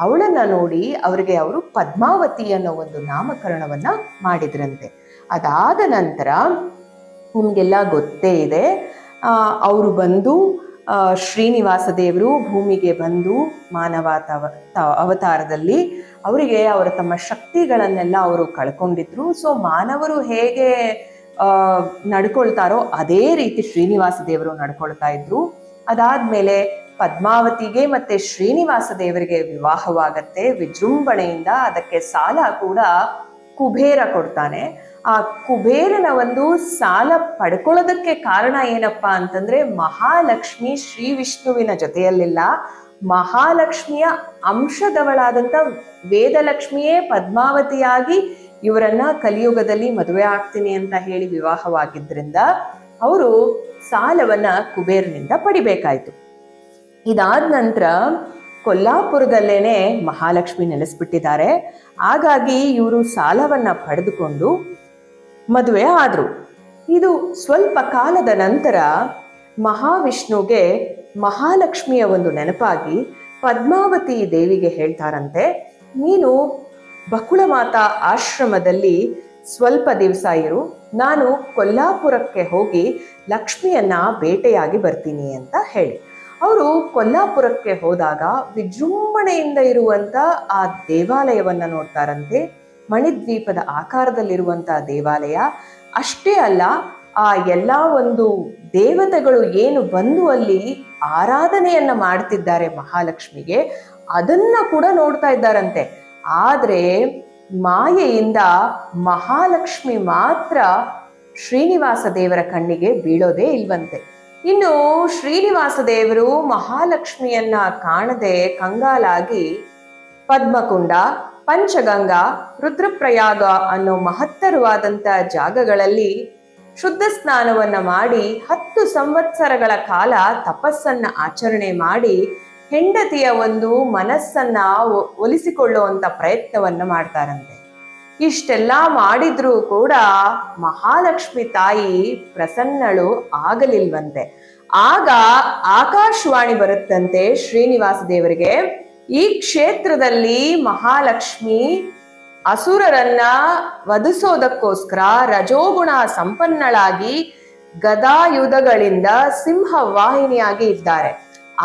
ಅವಳನ್ನ ನೋಡಿ ಅವರಿಗೆ ಅವರು ಪದ್ಮಾವತಿ ಅನ್ನೋ ಒಂದು ನಾಮಕರಣವನ್ನ ಮಾಡಿದ್ರಂತೆ. ಅದಾದ ನಂತರ ನಿಮ್ಗೆಲ್ಲ ಗೊತ್ತೇ ಇದೆ, ಅವರು ಬಂದು ಶ್ರೀನಿವಾಸ ದೇವರು ಭೂಮಿಗೆ ಬಂದು ಮಾನವ ಅವತಾರದಲ್ಲಿ ಅವರಿಗೆ ಅವರ ತಮ್ಮ ಶಕ್ತಿಗಳನ್ನೆಲ್ಲ ಅವರು ಕಳ್ಕೊಂಡಿದ್ರು. ಸೊ ಮಾನವರು ಹೇಗೆ ನಡ್ಕೊಳ್ತಾರೋ ಅದೇ ರೀತಿ ಶ್ರೀನಿವಾಸ ದೇವರು ನಡ್ಕೊಳ್ತಾ ಇದ್ರು. ಅದಾದ್ಮೇಲೆ ಪದ್ಮಾವತಿಗೆ ಮತ್ತೆ ಶ್ರೀನಿವಾಸ ದೇವರಿಗೆ ವಿವಾಹವಾಗತ್ತೆ ವಿಜೃಂಭಣೆಯಿಂದ. ಅದಕ್ಕೆ ಸಾಲ ಕೂಡ ಕುಬೇರ ಕೊಡ್ತಾನೆ. ಆ ಕುಬೇರನ ಒಂದು ಸಾಲ ಪಡ್ಕೊಳ್ಳೋದಕ್ಕೆ ಕಾರಣ ಏನಪ್ಪಾ ಅಂತಂದ್ರೆ, ಮಹಾಲಕ್ಷ್ಮಿ ಶ್ರೀ ವಿಷ್ಣುವಿನ ಜೊತೆಯಲ್ಲಿಲ್ಲ, ಮಹಾಲಕ್ಷ್ಮಿಯ ಅಂಶದವಳಾದಂತ ವೇದಲಕ್ಷ್ಮಿಯೇ ಪದ್ಮಾವತಿಯಾಗಿ ಇವರನ್ನ ಕಲಿಯುಗದಲ್ಲಿ ಮದುವೆ ಆಗ್ತೀನಿ ಅಂತ ಹೇಳಿ ವಿವಾಹವಾಗಿದ್ರಿಂದ ಅವರು ಸಾಲವನ್ನ ಕುಬೇರನಿಂದ ಪಡಿಬೇಕಾಯ್ತು. ಇದಾದ ನಂತರ ಕೊಲ್ಲಾಪುರದಲ್ಲೇನೆ ಮಹಾಲಕ್ಷ್ಮಿ ನೆಲೆಸ್ಬಿಟ್ಟಿದ್ದಾರೆ. ಹಾಗಾಗಿ ಇವರು ಸಾಲವನ್ನ ಪಡೆದುಕೊಂಡು ಮದುವೆ ಆದ್ರು. ಇದು ಸ್ವಲ್ಪ ಕಾಲದ ನಂತರ ಮಹಾವಿಷ್ಣುಗೆ ಮಹಾಲಕ್ಷ್ಮಿಯ ಒಂದು ನೆನಪಾಗಿ ಪದ್ಮಾವತಿ ದೇವಿಗೆ ಹೇಳ್ತಾರಂತೆ, ನೀನು ಬಕುಳ ಮಾತಾ ಆಶ್ರಮದಲ್ಲಿ ಸ್ವಲ್ಪ ದಿವಸ ಇರು, ನಾನು ಕೊಲ್ಲಾಪುರಕ್ಕೆ ಹೋಗಿ ಲಕ್ಷ್ಮಿಯನ್ನ ಬೇಟೆಯಾಗಿ ಬರ್ತೀನಿ ಅಂತ ಹೇಳಿ ಅವರು ಕೊಲ್ಲಾಪುರಕ್ಕೆ ಹೋದಾಗ ವಿಜೃಂಭಣೆಯಿಂದ ಇರುವಂತ ಆ ದೇವಾಲಯವನ್ನ ನೋಡ್ತಾರಂತೆ. ಮಣಿದ್ವೀಪದ ಆಕಾರದಲ್ಲಿರುವಂತ ದೇವಾಲಯ. ಅಷ್ಟೇ ಅಲ್ಲ, ಆ ಎಲ್ಲ ಒಂದು ದೇವತೆಗಳು ಏನು ಬಂದು ಅಲ್ಲಿ ಆರಾಧನೆಯನ್ನ ಮಾಡ್ತಿದ್ದಾರೆ ಮಹಾಲಕ್ಷ್ಮಿಗೆ, ಅದನ್ನ ಕೂಡ ನೋಡ್ತಾ ಇದ್ದಾರಂತೆ. ಆದ್ರೆ ಮಾಯೆಯಿಂದ ಮಹಾಲಕ್ಷ್ಮಿ ಮಾತ್ರ ಶ್ರೀನಿವಾಸ ದೇವರ ಕಣ್ಣಿಗೆ ಬೀಳೋದೇ ಇಲ್ವಂತೆ. ಇನ್ನು ಶ್ರೀನಿವಾಸ ದೇವರು ಮಹಾಲಕ್ಷ್ಮಿಯನ್ನ ಕಾಣದೆ ಕಂಗಾಲಾಗಿ ಪದ್ಮಕುಂಡ, ಪಂಚಗಂಗಾ, ರುದ್ರಪ್ರಯಾಗ ಅನ್ನೋ ಮಹತ್ತರವಾದಂತ ಜಾಗಗಳಲ್ಲಿ ಶುದ್ಧ ಸ್ನಾನವನ್ನ ಮಾಡಿ 10 ಸಂವತ್ಸರಗಳ ಕಾಲ ತಪಸ್ಸನ್ನ ಆಚರಣೆ ಮಾಡಿ ಹೆಂಡತಿಯ ಒಂದು ಮನಸ್ಸನ್ನ ಒಲಿಸಿಕೊಳ್ಳುವಂತ ಪ್ರಯತ್ನವನ್ನ ಮಾಡ್ತಾರಂತೆ. ಇಷ್ಟೆಲ್ಲಾ ಮಾಡಿದ್ರೂ ಕೂಡ ಮಹಾಲಕ್ಷ್ಮಿ ತಾಯಿ ಪ್ರಸನ್ನಳು ಆಗಲಿಲ್ವಂತೆ. ಆಗ ಆಕಾಶವಾಣಿ ಬರುತ್ತಂತೆ ಶ್ರೀನಿವಾಸ ದೇವರಿಗೆ, ಈ ಕ್ಷೇತ್ರದಲ್ಲಿ ಮಹಾಲಕ್ಷ್ಮಿ ಅಸುರರನ್ನ ವಧಿಸೋದಕ್ಕೋಸ್ಕರ ರಜೋಗುಣ ಸಂಪನ್ನಳಾಗಿ ಗದಾಯುಧಗಳಿಂದ ಸಿಂಹವಾಹಿನಿಯಾಗಿ ಇದ್ದಾರೆ.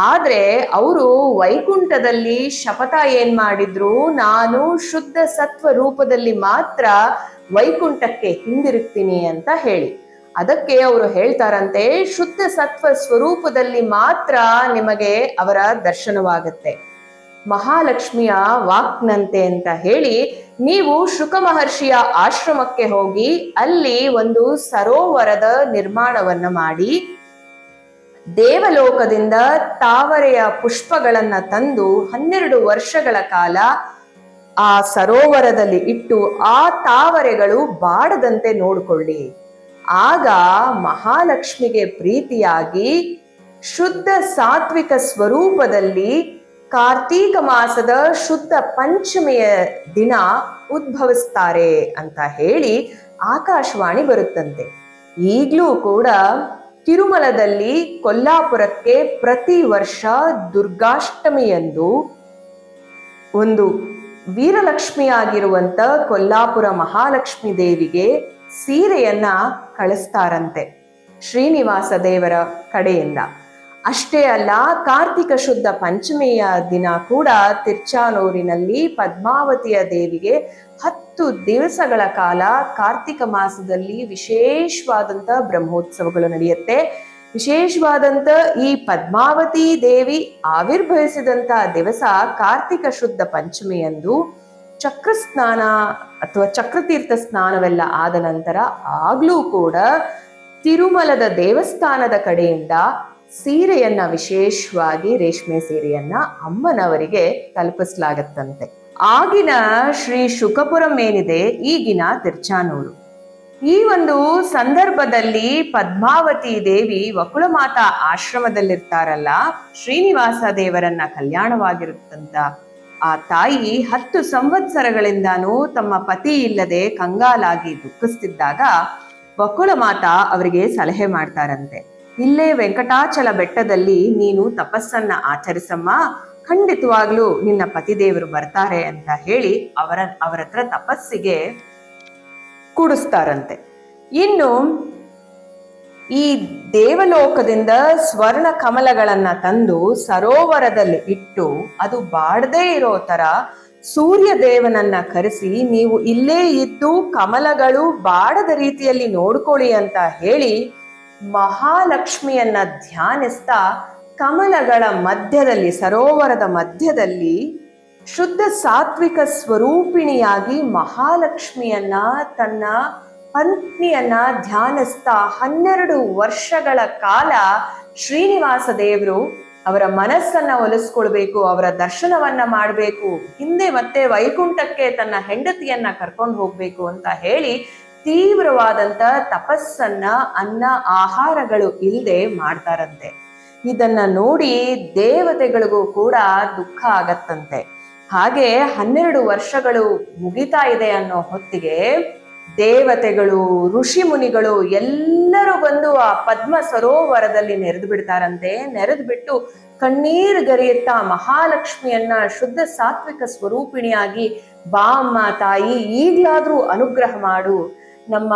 ಆದ್ರೆ ಅವರು ವೈಕುಂಠದಲ್ಲಿ ಶಪಥ ಏನ್ ಮಾಡಿದ್ರು, ನಾನು ಶುದ್ಧ ಸತ್ವ ರೂಪದಲ್ಲಿ ಮಾತ್ರ ವೈಕುಂಠಕ್ಕೆ ಹಿಂದಿರುಗ್ತೀನಿ ಅಂತ ಹೇಳಿ. ಅದಕ್ಕೆ ಅವರು ಹೇಳ್ತಾರಂತೆ, ಶುದ್ಧ ಸತ್ವ ಸ್ವರೂಪದಲ್ಲಿ ಮಾತ್ರ ನಿಮಗೆ ಅವರ ದರ್ಶನವಾಗುತ್ತೆ, ಮಹಾಲಕ್ಷ್ಮಿಯ ವಾಕ್ನಂತೆ ಅಂತ ಹೇಳಿ ನೀವು ಶುಕ ಮಹರ್ಷಿಯ ಆಶ್ರಮಕ್ಕೆ ಹೋಗಿ ಅಲ್ಲಿ ಒಂದು ಸರೋವರದ ನಿರ್ಮಾಣವನ್ನ ಮಾಡಿ ದೇವಲೋಕದಿಂದ ತಾವರೆಯ ಪುಷ್ಪಗಳನ್ನ ತಂದು 12 ವರ್ಷಗಳ ಕಾಲ ಆ ಸರೋವರದಲ್ಲಿ ಇಟ್ಟು ಆ ತಾವರೆಗಳು ಬಾಡದಂತೆ ನೋಡಿಕೊಳ್ಳಿ. ಆಗ ಮಹಾಲಕ್ಷ್ಮಿಗೆ ಪ್ರೀತಿಯಾಗಿ ಶುದ್ಧ ಸಾತ್ವಿಕ ಸ್ವರೂಪದಲ್ಲಿ ಕಾರ್ತೀಕ ಮಾಸದ ಶುದ್ಧ ಪಂಚಮಿಯ ದಿನ ಉದ್ಭವಿಸ್ತಾರೆ ಅಂತ ಹೇಳಿ ಆಕಾಶವಾಣಿ ಬರುತ್ತಂತೆ. ಈಗಲೂ ಕೂಡ ತಿರುಮಲದಲ್ಲಿ ಕೊಲ್ಲಾಪುರಕ್ಕೆ ಪ್ರತಿ ವರ್ಷ ದುರ್ಗಾಷ್ಟಮಿಯಂದು ಒಂದು ವೀರಲಕ್ಷ್ಮಿಯಾಗಿರುವಂತ ಕೊಲ್ಲಾಪುರ ಮಹಾಲಕ್ಷ್ಮಿ ದೇವಿಗೆ ಸೀರೆಯನ್ನ ಕಳಿಸ್ತಾರಂತೆ ಶ್ರೀನಿವಾಸ ದೇವರ ಕಡೆಯಿಂದ. ಅಷ್ಟೇ ಅಲ್ಲ, ಕಾರ್ತಿಕ ಶುದ್ಧ ಪಂಚಮಿಯ ದಿನ ಕೂಡ ತಿರ್ಚಾನೂರಿನಲ್ಲಿ ಪದ್ಮಾವತಿಯ ದೇವಿಗೆ 10 ದಿವಸಗಳ ಕಾಲ ಕಾರ್ತಿಕ ಮಾಸದಲ್ಲಿ ವಿಶೇಷವಾದಂತ ಬ್ರಹ್ಮೋತ್ಸವಗಳು ನಡೆಯುತ್ತೆ. ವಿಶೇಷವಾದಂತ ಈ ಪದ್ಮಾವತಿ ದೇವಿ ಆವಿರ್ಭವಿಸಿದಂತ ದಿವಸ ಕಾರ್ತಿಕ ಶುದ್ಧ ಪಂಚಮಿಯಂದು ಚಕ್ರ ಸ್ನಾನ ಅಥವಾ ಚಕ್ರತೀರ್ಥ ಸ್ನಾನವೆಲ್ಲ ಆದ ನಂತರ ಆಗ್ಲೂ ಕೂಡ ತಿರುಮಲದ ದೇವಸ್ಥಾನದ ಕಡೆಯಿಂದ ಸೀರೆಯನ್ನ, ವಿಶೇಷವಾಗಿ ರೇಷ್ಮೆ ಸೀರೆಯನ್ನ ಅಮ್ಮನವರಿಗೆ ತಲುಪಿಸಲಾಗತ್ತಂತೆ. ಆಗಿನ ಶ್ರೀ ಶುಕಪುರಂ ಏನಿದೆ, ಈಗಿನ ತಿರ್ಚಾನೂರು. ಈ ಒಂದು ಸಂದರ್ಭದಲ್ಲಿ ಪದ್ಮಾವತಿ ದೇವಿ ವಕುಳಮಾತಾ ಆಶ್ರಮದಲ್ಲಿರ್ತಾರಲ್ಲ, ಶ್ರೀನಿವಾಸ ದೇವರನ್ನ ಕಲ್ಯಾಣವಾಗಿರುತ್ತಂತ ಆ ತಾಯಿ 10 ಸಂವತ್ಸರಗಳಿಂದಾನು ತಮ್ಮ ಪತಿ ಇಲ್ಲದೆ ಕಂಗಾಲಾಗಿ ದುಃಖಿಸ್ತಿದ್ದಾಗ ವಕುಳಮಾತಾ ಅವರಿಗೆ ಸಲಹೆ ಮಾಡ್ತಾರಂತೆ, ಇಲ್ಲೇ ವೆಂಕಟಾಚಲ ಬೆಟ್ಟದಲ್ಲಿ ನೀನು ತಪಸ್ಸನ್ನ ಆಚರಿಸಮ್ಮ, ಖಂಡಿತವಾಗ್ಲೂ ನಿನ್ನ ಪತಿದೇವರು ಬರ್ತಾರೆ ಅಂತ ಹೇಳಿ ಅವರ ಹತ್ರ ತಪಸ್ಸಿಗೆ ಕೂಡಿಸ್ತಾರಂತೆ. ಇನ್ನು ಈ ದೇವಲೋಕದಿಂದ ಸ್ವರ್ಣ ಕಮಲಗಳನ್ನ ತಂದು ಸರೋವರದಲ್ಲಿ ಇಟ್ಟು ಅದು ಬಾಡದೇ ಇರೋ ತರ ಸೂರ್ಯ ದೇವನನ್ನ ಕರೆಸಿ, ನೀವು ಇಲ್ಲೇ ಇದ್ದು ಕಮಲಗಳು ಬಾಡದ ರೀತಿಯಲ್ಲಿ ನೋಡ್ಕೊಳ್ಳಿ ಅಂತ ಹೇಳಿ ಮಹಾಲಕ್ಷ್ಮಿಯನ್ನ ಧ್ಯಾನಿಸ್ತಾ ಕಮಲಗಳ ಮಧ್ಯದಲ್ಲಿ, ಸರೋವರದ ಮಧ್ಯದಲ್ಲಿ ಶುದ್ಧ ಸಾತ್ವಿಕ ಸ್ವರೂಪಿಣಿಯಾಗಿ ಮಹಾಲಕ್ಷ್ಮಿಯನ್ನ, ತನ್ನ ಪತ್ನಿಯನ್ನ ಧ್ಯಾನಿಸ್ತಾ 12 ವರ್ಷಗಳ ಕಾಲ ಶ್ರೀನಿವಾಸ ದೇವರು ಅವರ ಮನಸ್ಸನ್ನ ಒಲಿಸ್ಕೊಳ್ಬೇಕು, ಅವರ ದರ್ಶನವನ್ನ ಮಾಡಬೇಕು, ಹಿಂದೆ ಮತ್ತೆ ವೈಕುಂಠಕ್ಕೆ ತನ್ನ ಹೆಂಡತಿಯನ್ನ ಕರ್ಕೊಂಡು ಹೋಗ್ಬೇಕು ಅಂತ ಹೇಳಿ ತೀವ್ರವಾದಂತ ತಪಸ್ಸನ್ನ ಅನ್ನ ಆಹಾರಗಳು ಇಲ್ಲದೆ ಮಾಡ್ತಾರಂತೆ. ಇದನ್ನ ನೋಡಿ ದೇವತೆಗಳಿಗೂ ಕೂಡ ದುಃಖ ಆಗತ್ತಂತೆ. ಹಾಗೆ 12 ವರ್ಷಗಳು ಮುಗಿತಾ ಇದೆ ಅನ್ನೋ ಹೊತ್ತಿಗೆ ದೇವತೆಗಳು, ಋಷಿ ಮುನಿಗಳು ಎಲ್ಲರೂ ಬಂದು ಆ ಪದ್ಮ ಸರೋವರದಲ್ಲಿ ನೆರೆದು ಬಿಡ್ತಾರಂತೆ. ನೆರೆದು ಬಿಟ್ಟು ಕಣ್ಣೀರು ಗರಿಯುತ್ತಾ ಮಹಾಲಕ್ಷ್ಮಿಯನ್ನ ಶುದ್ಧ ಸಾತ್ವಿಕ ಸ್ವರೂಪಿಣಿಯಾಗಿ, ಬಾ ಅಮ್ಮ ತಾಯಿ, ಈಗ್ಲಾದ್ರೂ ಅನುಗ್ರಹ ಮಾಡು, ನಮ್ಮ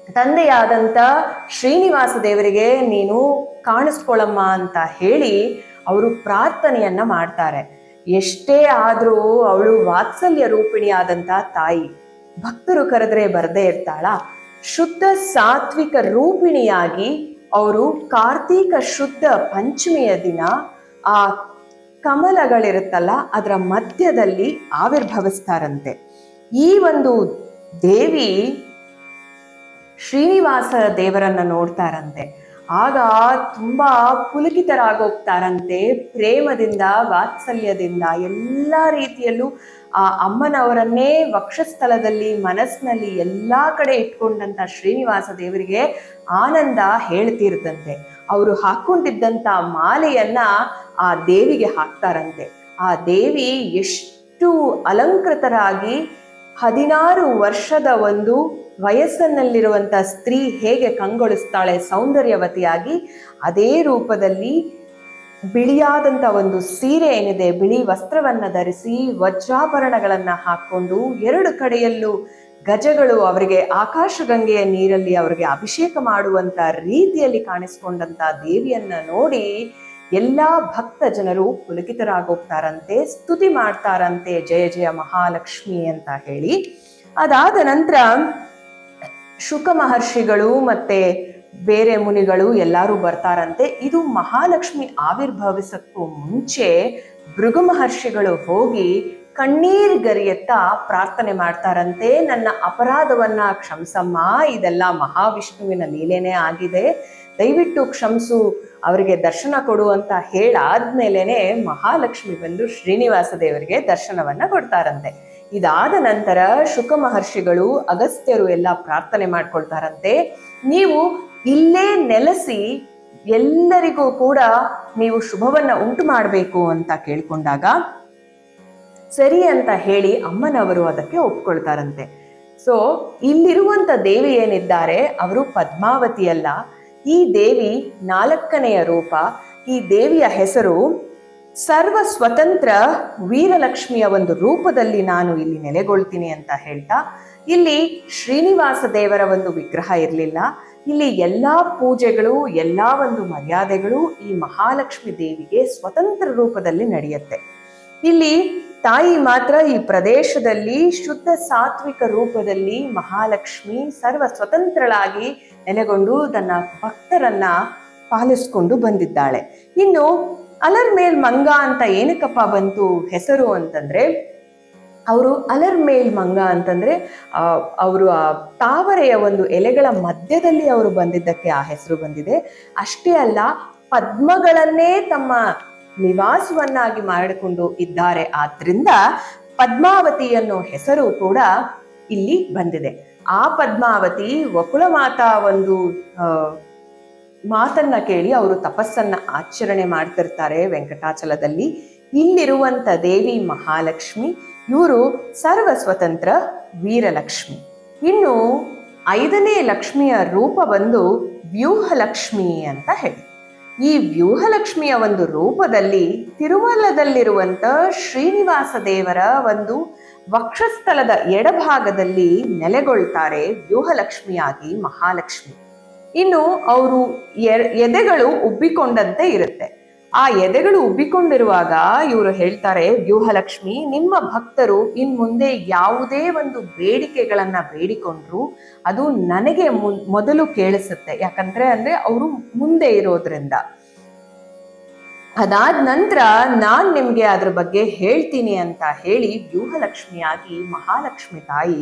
ತಂದೆಯಾದಂತ ಶ್ರೀನಿವಾಸ ದೇವರಿಗೆ ನೀನು ಕಾಣಿಸ್ಕೊಳಮ್ಮ ಅಂತ ಹೇಳಿ ಅವರು ಪ್ರಾರ್ಥನೆಯನ್ನ ಮಾಡ್ತಾರೆ. ಎಷ್ಟೇ ಆದ್ರೂ ಅವಳು ವಾತ್ಸಲ್ಯ ರೂಪಿಣಿಯಾದಂತ ತಾಯಿ, ಭಕ್ತರು ಕರೆದ್ರೆ ಬರದೇ ಇರ್ತಾಳ. ಶುದ್ಧ ಸಾತ್ವಿಕ ರೂಪಿಣಿಯಾಗಿ ಅವರು ಕಾರ್ತೀಕ ಶುದ್ಧ ಪಂಚಮಿಯ ದಿನ ಆ ಕಮಲಗಳಿರುತ್ತಲ್ಲ ಅದರ ಮಧ್ಯದಲ್ಲಿ ಆವಿರ್ಭವಿಸ್ತಾರಂತೆ. ಈ ಒಂದು ದೇವಿ ಶ್ರೀನಿವಾಸ ದೇವರನ್ನ ನೋಡ್ತಾರಂತೆ. ಆಗ ತುಂಬಾ ಪುಲಕಿತರಾಗೋಗ್ತಾರಂತೆ. ಪ್ರೇಮದಿಂದ, ವಾತ್ಸಲ್ಯದಿಂದ, ಎಲ್ಲ ರೀತಿಯಲ್ಲೂ ಆ ಅಮ್ಮನವರನ್ನೇ ವಕ್ಷಸ್ಥಳದಲ್ಲಿ, ಮನಸ್ಸಿನಲ್ಲಿ ಎಲ್ಲಾ ಕಡೆ ಇಟ್ಕೊಂಡಂತ ಶ್ರೀನಿವಾಸ ದೇವರಿಗೆ ಆನಂದ ಹೇಳ್ತಿರ್ತಂತೆ. ಅವರು ಹಾಕೊಂಡಿದ್ದಂತ ಮಾಲೆಯನ್ನ ಆ ದೇವಿಗೆ ಹಾಕ್ತಾರಂತೆ. ಆ ದೇವಿ ಎಷ್ಟು ಅಲಂಕೃತರಾಗಿ, 16 ವರ್ಷದ ಒಂದು ವಯಸ್ಸಿನಲ್ಲಿರುವಂತ ಸ್ತ್ರೀ ಹೇಗೆ ಕಂಗೊಳಿಸ್ತಾಳೆ ಸೌಂದರ್ಯವತಿಯಾಗಿ, ಅದೇ ರೂಪದಲ್ಲಿ ಬಿಳಿಯಾದಂತ ಒಂದು ಸೀರೆ ಏನಿದೆ, ಬಿಳಿ ವಸ್ತ್ರವನ್ನ ಧರಿಸಿ, ವಜ್ರಾಭರಣಗಳನ್ನ ಹಾಕೊಂಡು, 2 ಕಡೆಯಲ್ಲೂ ಗಜಗಳು ಅವರಿಗೆ ಆಕಾಶಗಂಗೆಯ ನೀರಲ್ಲಿ ಅವರಿಗೆ ಅಭಿಷೇಕ ಮಾಡುವಂತ ರೀತಿಯಲ್ಲಿ ಕಾಣಿಸ್ಕೊಂಡಂತ ದೇವಿಯನ್ನ ನೋಡಿ ಎಲ್ಲಾ ಭಕ್ತ ಜನರು ಪುಲಕಿತರಾಗೋಗ್ತಾರಂತೆ, ಸ್ತುತಿ ಮಾಡ್ತಾರಂತೆ, ಜಯ ಜಯ ಮಹಾಲಕ್ಷ್ಮಿ ಅಂತ ಹೇಳಿ. ಅದಾದ ನಂತರ ಶುಕ ಮಹರ್ಷಿಗಳು ಮತ್ತೆ ಬೇರೆ ಮುನಿಗಳು ಎಲ್ಲರೂ ಬರ್ತಾರಂತೆ. ಇದು ಮಹಾಲಕ್ಷ್ಮಿ ಆವಿರ್ಭವಿಸಕ್ಕೂ ಮುಂಚೆ ಭೃಗು ಮಹರ್ಷಿಗಳು ಹೋಗಿ ಕಣ್ಣೀರ್ ಗರಿಯತ್ತ ಪ್ರಾರ್ಥನೆ ಮಾಡ್ತಾರಂತೆ. ನನ್ನ ಅಪರಾಧವನ್ನ ಕ್ಷಮಿಸಮ್ಮ, ಇದೆಲ್ಲ ಮಹಾವಿಷ್ಣುವಿನ ಲೀಲೆನೇ ಆಗಿದೆ, ದಯವಿಟ್ಟು ಕ್ಷಮಿಸು, ಅವರಿಗೆ ದರ್ಶನ ಕೊಡು ಅಂತ ಹೇಳಾದ್ಮೇಲೆನೆ ಮಹಾಲಕ್ಷ್ಮಿ ಬಂದು ಶ್ರೀನಿವಾಸ ದೇವರಿಗೆ ದರ್ಶನವನ್ನ ಕೊಡ್ತಾರಂತೆ. ಇದಾದ ನಂತರ ಶುಕ ಮಹರ್ಷಿಗಳು, ಅಗಸ್ತ್ಯರು ಎಲ್ಲ ಪ್ರಾರ್ಥನೆ ಮಾಡ್ಕೊಳ್ತಾರಂತೆ. ನೀವು ಇಲ್ಲೇ ನೆಲೆಸಿ ಎಲ್ಲರಿಗೂ ಕೂಡ ನೀವು ಶುಭವನ್ನ ಉಂಟು ಮಾಡಬೇಕು ಅಂತ ಕೇಳ್ಕೊಂಡಾಗ ಸರಿ ಅಂತ ಹೇಳಿ ಅಮ್ಮನವರು ಅದಕ್ಕೆ ಒಪ್ಕೊಳ್ತಾರಂತೆ. ಸೊ ಇಲ್ಲಿರುವಂತ ದೇವಿ ಏನಿದ್ದಾರೆ ಅವರು ಪದ್ಮಾವತಿ ಅಲ್ಲ, ಈ ದೇವಿ 4ನೆಯ ರೂಪ. ಈ ದೇವಿಯ ಹೆಸರು ಸರ್ವ ಸ್ವತಂತ್ರ ವೀರಲಕ್ಷ್ಮಿಯ ಒಂದು ರೂಪದಲ್ಲಿ ನಾನು ಇಲ್ಲಿ ನೆಲೆಗೊಳ್ತೀನಿ ಅಂತ ಹೇಳ್ತಾ, ಇಲ್ಲಿ ಶ್ರೀನಿವಾಸ ದೇವರ ಒಂದು ವಿಗ್ರಹ ಇರಲಿಲ್ಲ. ಇಲ್ಲಿ ಎಲ್ಲಾ ಪೂಜೆಗಳು, ಎಲ್ಲಾ ಒಂದು ಮರ್ಯಾದೆಗಳು ಈ ಮಹಾಲಕ್ಷ್ಮಿ ದೇವಿಗೆ ಸ್ವತಂತ್ರ ರೂಪದಲ್ಲಿ ನಡೆಯುತ್ತೆ. ಇಲ್ಲಿ ತಾಯಿ ಮಾತ್ರ ಈ ಪ್ರದೇಶದಲ್ಲಿ ಶುದ್ಧ ಸಾತ್ವಿಕ ರೂಪದಲ್ಲಿ ಮಹಾಲಕ್ಷ್ಮಿ ಸರ್ವ ಸ್ವತಂತ್ರಳಾಗಿ ನೆಲೆಗೊಂಡು ತನ್ನ ಭಕ್ತರನ್ನ ಪಾಲಿಸ್ಕೊಂಡು ಬಂದಿದ್ದಾಳೆ. ಇನ್ನು ಅಲರ್ಮೇಲ್ ಮಂಗ ಅಂತ ಏನಕ್ಕಪ್ಪ ಬಂತು ಹೆಸರು ಅಂತಂದ್ರೆ, ಅವರು ಅಲರ್ಮೇಲ್ ಮಂಗ ಅಂತಂದ್ರೆ ಅವರು ಆ ತಾವರೆಯ ಒಂದು ಎಲೆಗಳ ಮಧ್ಯದಲ್ಲಿ ಅವರು ಬಂದಿದ್ದಕ್ಕೆ ಆ ಹೆಸರು ಬಂದಿದೆ. ಅಷ್ಟೇ ಅಲ್ಲ, ಪದ್ಮಗಳನ್ನೇ ತಮ್ಮ ನಿವಾಸವನ್ನಾಗಿ ಮಾಡಿಕೊಂಡು ಇದ್ದಾರೆ. ಆದ್ರಿಂದ ಪದ್ಮಾವತಿ ಅನ್ನೋ ಹೆಸರು ಕೂಡ ಇಲ್ಲಿ ಬಂದಿದೆ. ಆ ಪದ್ಮಾವತಿ ವಕುಳಮಾತಾ ಒಂದು ಮಾತನ್ನ ಕೇಳಿ ಅವರು ತಪಸ್ಸನ್ನ ಆಚರಣೆ ಮಾಡ್ತಿರ್ತಾರೆ ವೆಂಕಟಾಚಲದಲ್ಲಿ. ಇಲ್ಲಿರುವಂತ ದೇವಿ ಮಹಾಲಕ್ಷ್ಮಿ, ಇವರು ಸರ್ವ ಸ್ವತಂತ್ರ ವೀರಲಕ್ಷ್ಮಿ. ಇನ್ನು 5ನೇ ಲಕ್ಷ್ಮಿಯ ರೂಪ ಬಂದು ವ್ಯೂಹಲಕ್ಷ್ಮಿ ಅಂತ ಹೇಳಿ. ಈ ವ್ಯೂಹಲಕ್ಷ್ಮಿಯ ಒಂದು ರೂಪದಲ್ಲಿ ತಿರುಮಲದಲ್ಲಿರುವಂತ ಶ್ರೀನಿವಾಸ ದೇವರ ಒಂದು ವಕ್ಷಸ್ಥಲದ ಎಡಭಾಗದಲ್ಲಿ ನೆಲೆಗೊಳ್ತಾರೆ ವ್ಯೂಹಲಕ್ಷ್ಮಿಯಾಗಿ ಮಹಾಲಕ್ಷ್ಮಿ. ಇನ್ನು ಅವರು ಎದೆಗಳು ಉಬ್ಬಿಕೊಂಡಂತೆ ಇರುತ್ತೆ. ಆ ಎದೆಗಳು ಉಬ್ಬಿಕೊಂಡಿರುವಾಗ ಇವರು ಹೇಳ್ತಾರೆ, ವ್ಯೂಹಲಕ್ಷ್ಮಿ, ನಿಮ್ಮ ಭಕ್ತರು ಇನ್ ಮುಂದೆ ಯಾವುದೇ ಒಂದು ಬೇಡಿಕೆಗಳನ್ನ ಬೇಡಿಕೊಂಡ್ರು ಅದು ನನಗೆ ಮೊದಲು ಕೇಳಿಸುತ್ತೆ. ಯಾಕಂದ್ರೆ ಅವರು ಮುಂದೆ ಇರೋದ್ರಿಂದ ಅದಾದ ನಂತರ ನಾನ್ ನಿಮ್ಗೆ ಅದ್ರ ಬಗ್ಗೆ ಹೇಳ್ತೀನಿ ಅಂತ ಹೇಳಿ ವ್ಯೂಹಲಕ್ಷ್ಮಿಯಾಗಿ ಮಹಾಲಕ್ಷ್ಮಿ ತಾಯಿ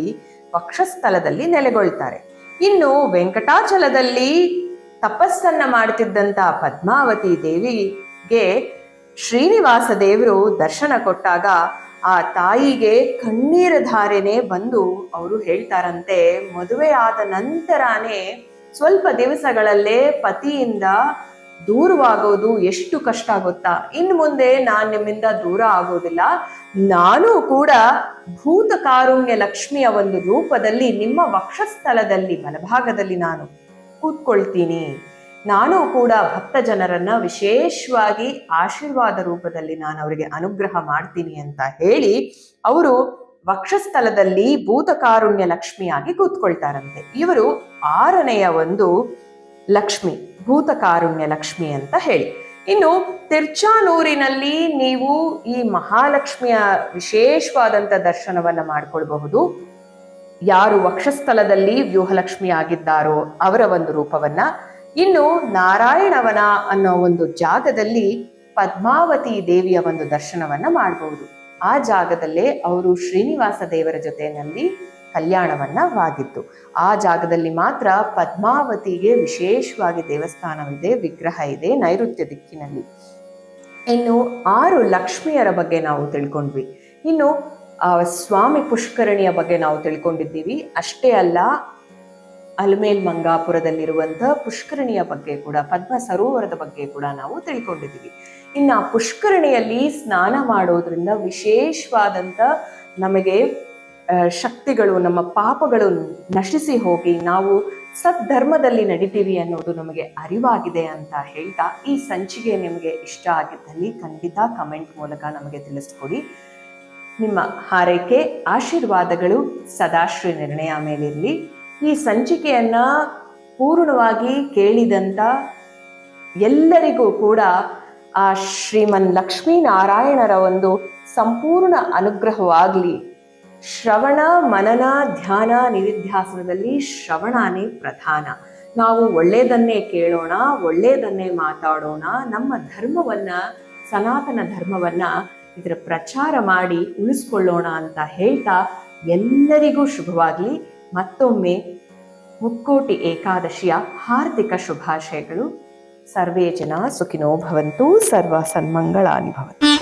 ವಕ್ಷಸ್ಥಲದಲ್ಲಿ ನೆಲೆಗೊಳ್ತಾರೆ. ಇನ್ನು ವೆಂಕಟಾಚಲದಲ್ಲಿ ತಪಸ್ಸನ್ನ ಮಾಡ್ತಿದ್ದಂತ ಪದ್ಮಾವತಿ ದೇವಿಗೆ ಶ್ರೀನಿವಾಸ ದೇವರು ದರ್ಶನ ಕೊಟ್ಟಾಗ ಆ ತಾಯಿಗೆ ಕಣ್ಣೀರ ಧಾರೆನೆ ಬಂದು ಅವರು ಹೇಳ್ತಾರಂತೆ, ಮದುವೆ ಆದ ನಂತರನೇ ಸ್ವಲ್ಪ ದಿವಸಗಳಲ್ಲೇ ಪತಿಯಿಂದ ದೂರವಾಗೋದು ಎಷ್ಟು ಕಷ್ಟ ಗೊತ್ತಾ, ಇನ್ನು ಮುಂದೆ ನಾನು ನಿಮ್ಮಿಂದ ದೂರ ಆಗೋದಿಲ್ಲ, ನಾನು ಕೂಡ ಭೂತ ಕಾರುಣ್ಯ ಲಕ್ಷ್ಮಿಯ ಒಂದು ರೂಪದಲ್ಲಿ ನಿಮ್ಮ ವಕ್ಷಸ್ಥಲದಲ್ಲಿ ಬಲಭಾಗದಲ್ಲಿ ನಾನು ಕೂತ್ಕೊಳ್ತೀನಿ, ನಾನು ಕೂಡ ಭಕ್ತ ಜನರನ್ನ ವಿಶೇಷವಾಗಿ ಆಶೀರ್ವಾದ ರೂಪದಲ್ಲಿ ನಾನು ಅವರಿಗೆ ಅನುಗ್ರಹ ಮಾಡ್ತೀನಿ ಅಂತ ಹೇಳಿ ಅವರು ವಕ್ಷಸ್ಥಲದಲ್ಲಿ ಭೂತಕಾರುಣ್ಯ ಲಕ್ಷ್ಮಿಯಾಗಿ ಕೂತ್ಕೊಳ್ತಾರಂತೆ. ಇವರು 6ನೆಯ ಒಂದು ಲಕ್ಷ್ಮಿ, ಭೂತಕಾರುಣ್ಯ ಲಕ್ಷ್ಮಿ ಅಂತ ಹೇಳಿ. ಇನ್ನು ತಿರ್ಚಾನೂರಿನಲ್ಲಿ ನೀವು ಈ ಮಹಾಲಕ್ಷ್ಮಿಯ ವಿಶೇಷವಾದಂತ ದರ್ಶನವನ್ನ ಮಾಡ್ಕೊಳ್ಬಹುದು. ಯಾರು ವಕ್ಷಸ್ಥಲದಲ್ಲಿ ವ್ಯೂಹಲಕ್ಷ್ಮಿ ಆಗಿದ್ದಾರೋ ಅವರ ಒಂದು ರೂಪವನ್ನ. ಇನ್ನು ನಾರಾಯಣವನ ಅನ್ನೋ ಒಂದು ಜಾಗದಲ್ಲಿ ಪದ್ಮಾವತಿ ದೇವಿಯ ಒಂದು ದರ್ಶನವನ್ನ ಮಾಡಬಹುದು. ಆ ಜಾಗದಲ್ಲೇ ಅವರು ಶ್ರೀನಿವಾಸ ದೇವರ ಜೊತೆಯಲ್ಲಿ ಕಲ್ಯಾಣವಾಗಿತ್ತು. ಆ ಜಾಗದಲ್ಲಿ ಮಾತ್ರ ಪದ್ಮಾವತಿಗೆ ವಿಶೇಷವಾಗಿ ದೇವಸ್ಥಾನವಿದೆ, ವಿಗ್ರಹ ಇದೆ ನೈಋತ್ಯ ದಿಕ್ಕಿನಲ್ಲಿ. ಇನ್ನು 6 ಲಕ್ಷ್ಮಿಯರ ಬಗ್ಗೆ ನಾವು ತಿಳ್ಕೊಂಡ್ವಿ. ಇನ್ನು ಸ್ವಾಮಿ ಪುಷ್ಕರಣಿಯ ಬಗ್ಗೆ ನಾವು ತಿಳ್ಕೊಂಡಿದ್ದೀವಿ. ಅಷ್ಟೇ ಅಲ್ಲ, ಅಲ್ಮೇಲ್ ಮಂಗಾಪುರದಲ್ಲಿರುವಂತಹ ಪುಷ್ಕರಣಿಯ ಬಗ್ಗೆ ಕೂಡ, ಪದ್ಮ ಸರೋವರದ ಬಗ್ಗೆ ಕೂಡ ನಾವು ತಿಳ್ಕೊಂಡಿದ್ದೀವಿ. ಇನ್ನು ಆ ಪುಷ್ಕರಣಿಯಲ್ಲಿ ಸ್ನಾನ ಮಾಡೋದ್ರಿಂದ ವಿಶೇಷವಾದಂಥ ನಮಗೆ ಶಕ್ತಿಗಳು, ನಮ್ಮ ಪಾಪಗಳು ನಶಿಸಿ ಹೋಗಿ ನಾವು ಸದ್ಧರ್ಮದಲ್ಲಿ ನಡಿತೀವಿ ಅನ್ನೋದು ನಮಗೆ ಅರಿವಾಗಿದೆ ಅಂತ ಹೇಳ್ತಾ, ಈ ಸಂಚಿಕೆ ನಿಮಗೆ ಇಷ್ಟ ಆಗಿದ್ದಲ್ಲಿ ಖಂಡಿತ ಕಮೆಂಟ್ ಮೂಲಕ ನಮಗೆ ತಿಳಿಸ್ಕೊಡಿ. ನಿಮ್ಮ ಹಾರೈಕೆ ಆಶೀರ್ವಾದಗಳು ಸದಾಶ್ರೀ ನಿರ್ಣಯ ಮೇಲಿರಲಿ. ಈ ಸಂಚಿಕೆಯನ್ನ ಪೂರ್ಣವಾಗಿ ಕೇಳಿದಂಥ ಎಲ್ಲರಿಗೂ ಕೂಡ ಆ ಶ್ರೀಮನ್ ಲಕ್ಷ್ಮೀನಾರಾಯಣರ ಒಂದು ಸಂಪೂರ್ಣ ಅನುಗ್ರಹವಾಗಲಿ. ಶ್ರವಣ ಮನನ ಧ್ಯಾನ ನಿಧಿಧ್ಯಾಸನದಲ್ಲಿ ಶ್ರವಣನೇ ಪ್ರಧಾನ. ನಾವು ಒಳ್ಳೆಯದನ್ನೇ ಕೇಳೋಣ, ಒಳ್ಳೆಯದನ್ನೇ ಮಾತಾಡೋಣ, ನಮ್ಮ ಧರ್ಮವನ್ನ, ಸನಾತನ ಧರ್ಮವನ್ನ ಇದರ ಪ್ರಚಾರ ಮಾಡಿ ಉಳಿಸ್ಕೊಳ್ಳೋಣ ಅಂತ ಹೇಳ್ತಾ ಎಲ್ಲರಿಗೂ ಶುಭವಾಗಲಿ. ಮತ್ತೊಮ್ಮೆ ಮುಕ್ಕೋಟಿ ಏಕಾದಶಿಯ ಹಾರ್ದಿಕ ಶುಭಾಶಯಗಳು. ಸರ್ವೇ ಜನ ಸುಖಿನೋ ಭವಂತು, ಸರ್ವ ಸನ್ಮಂಗಳಾನಿ ಭವಂತು.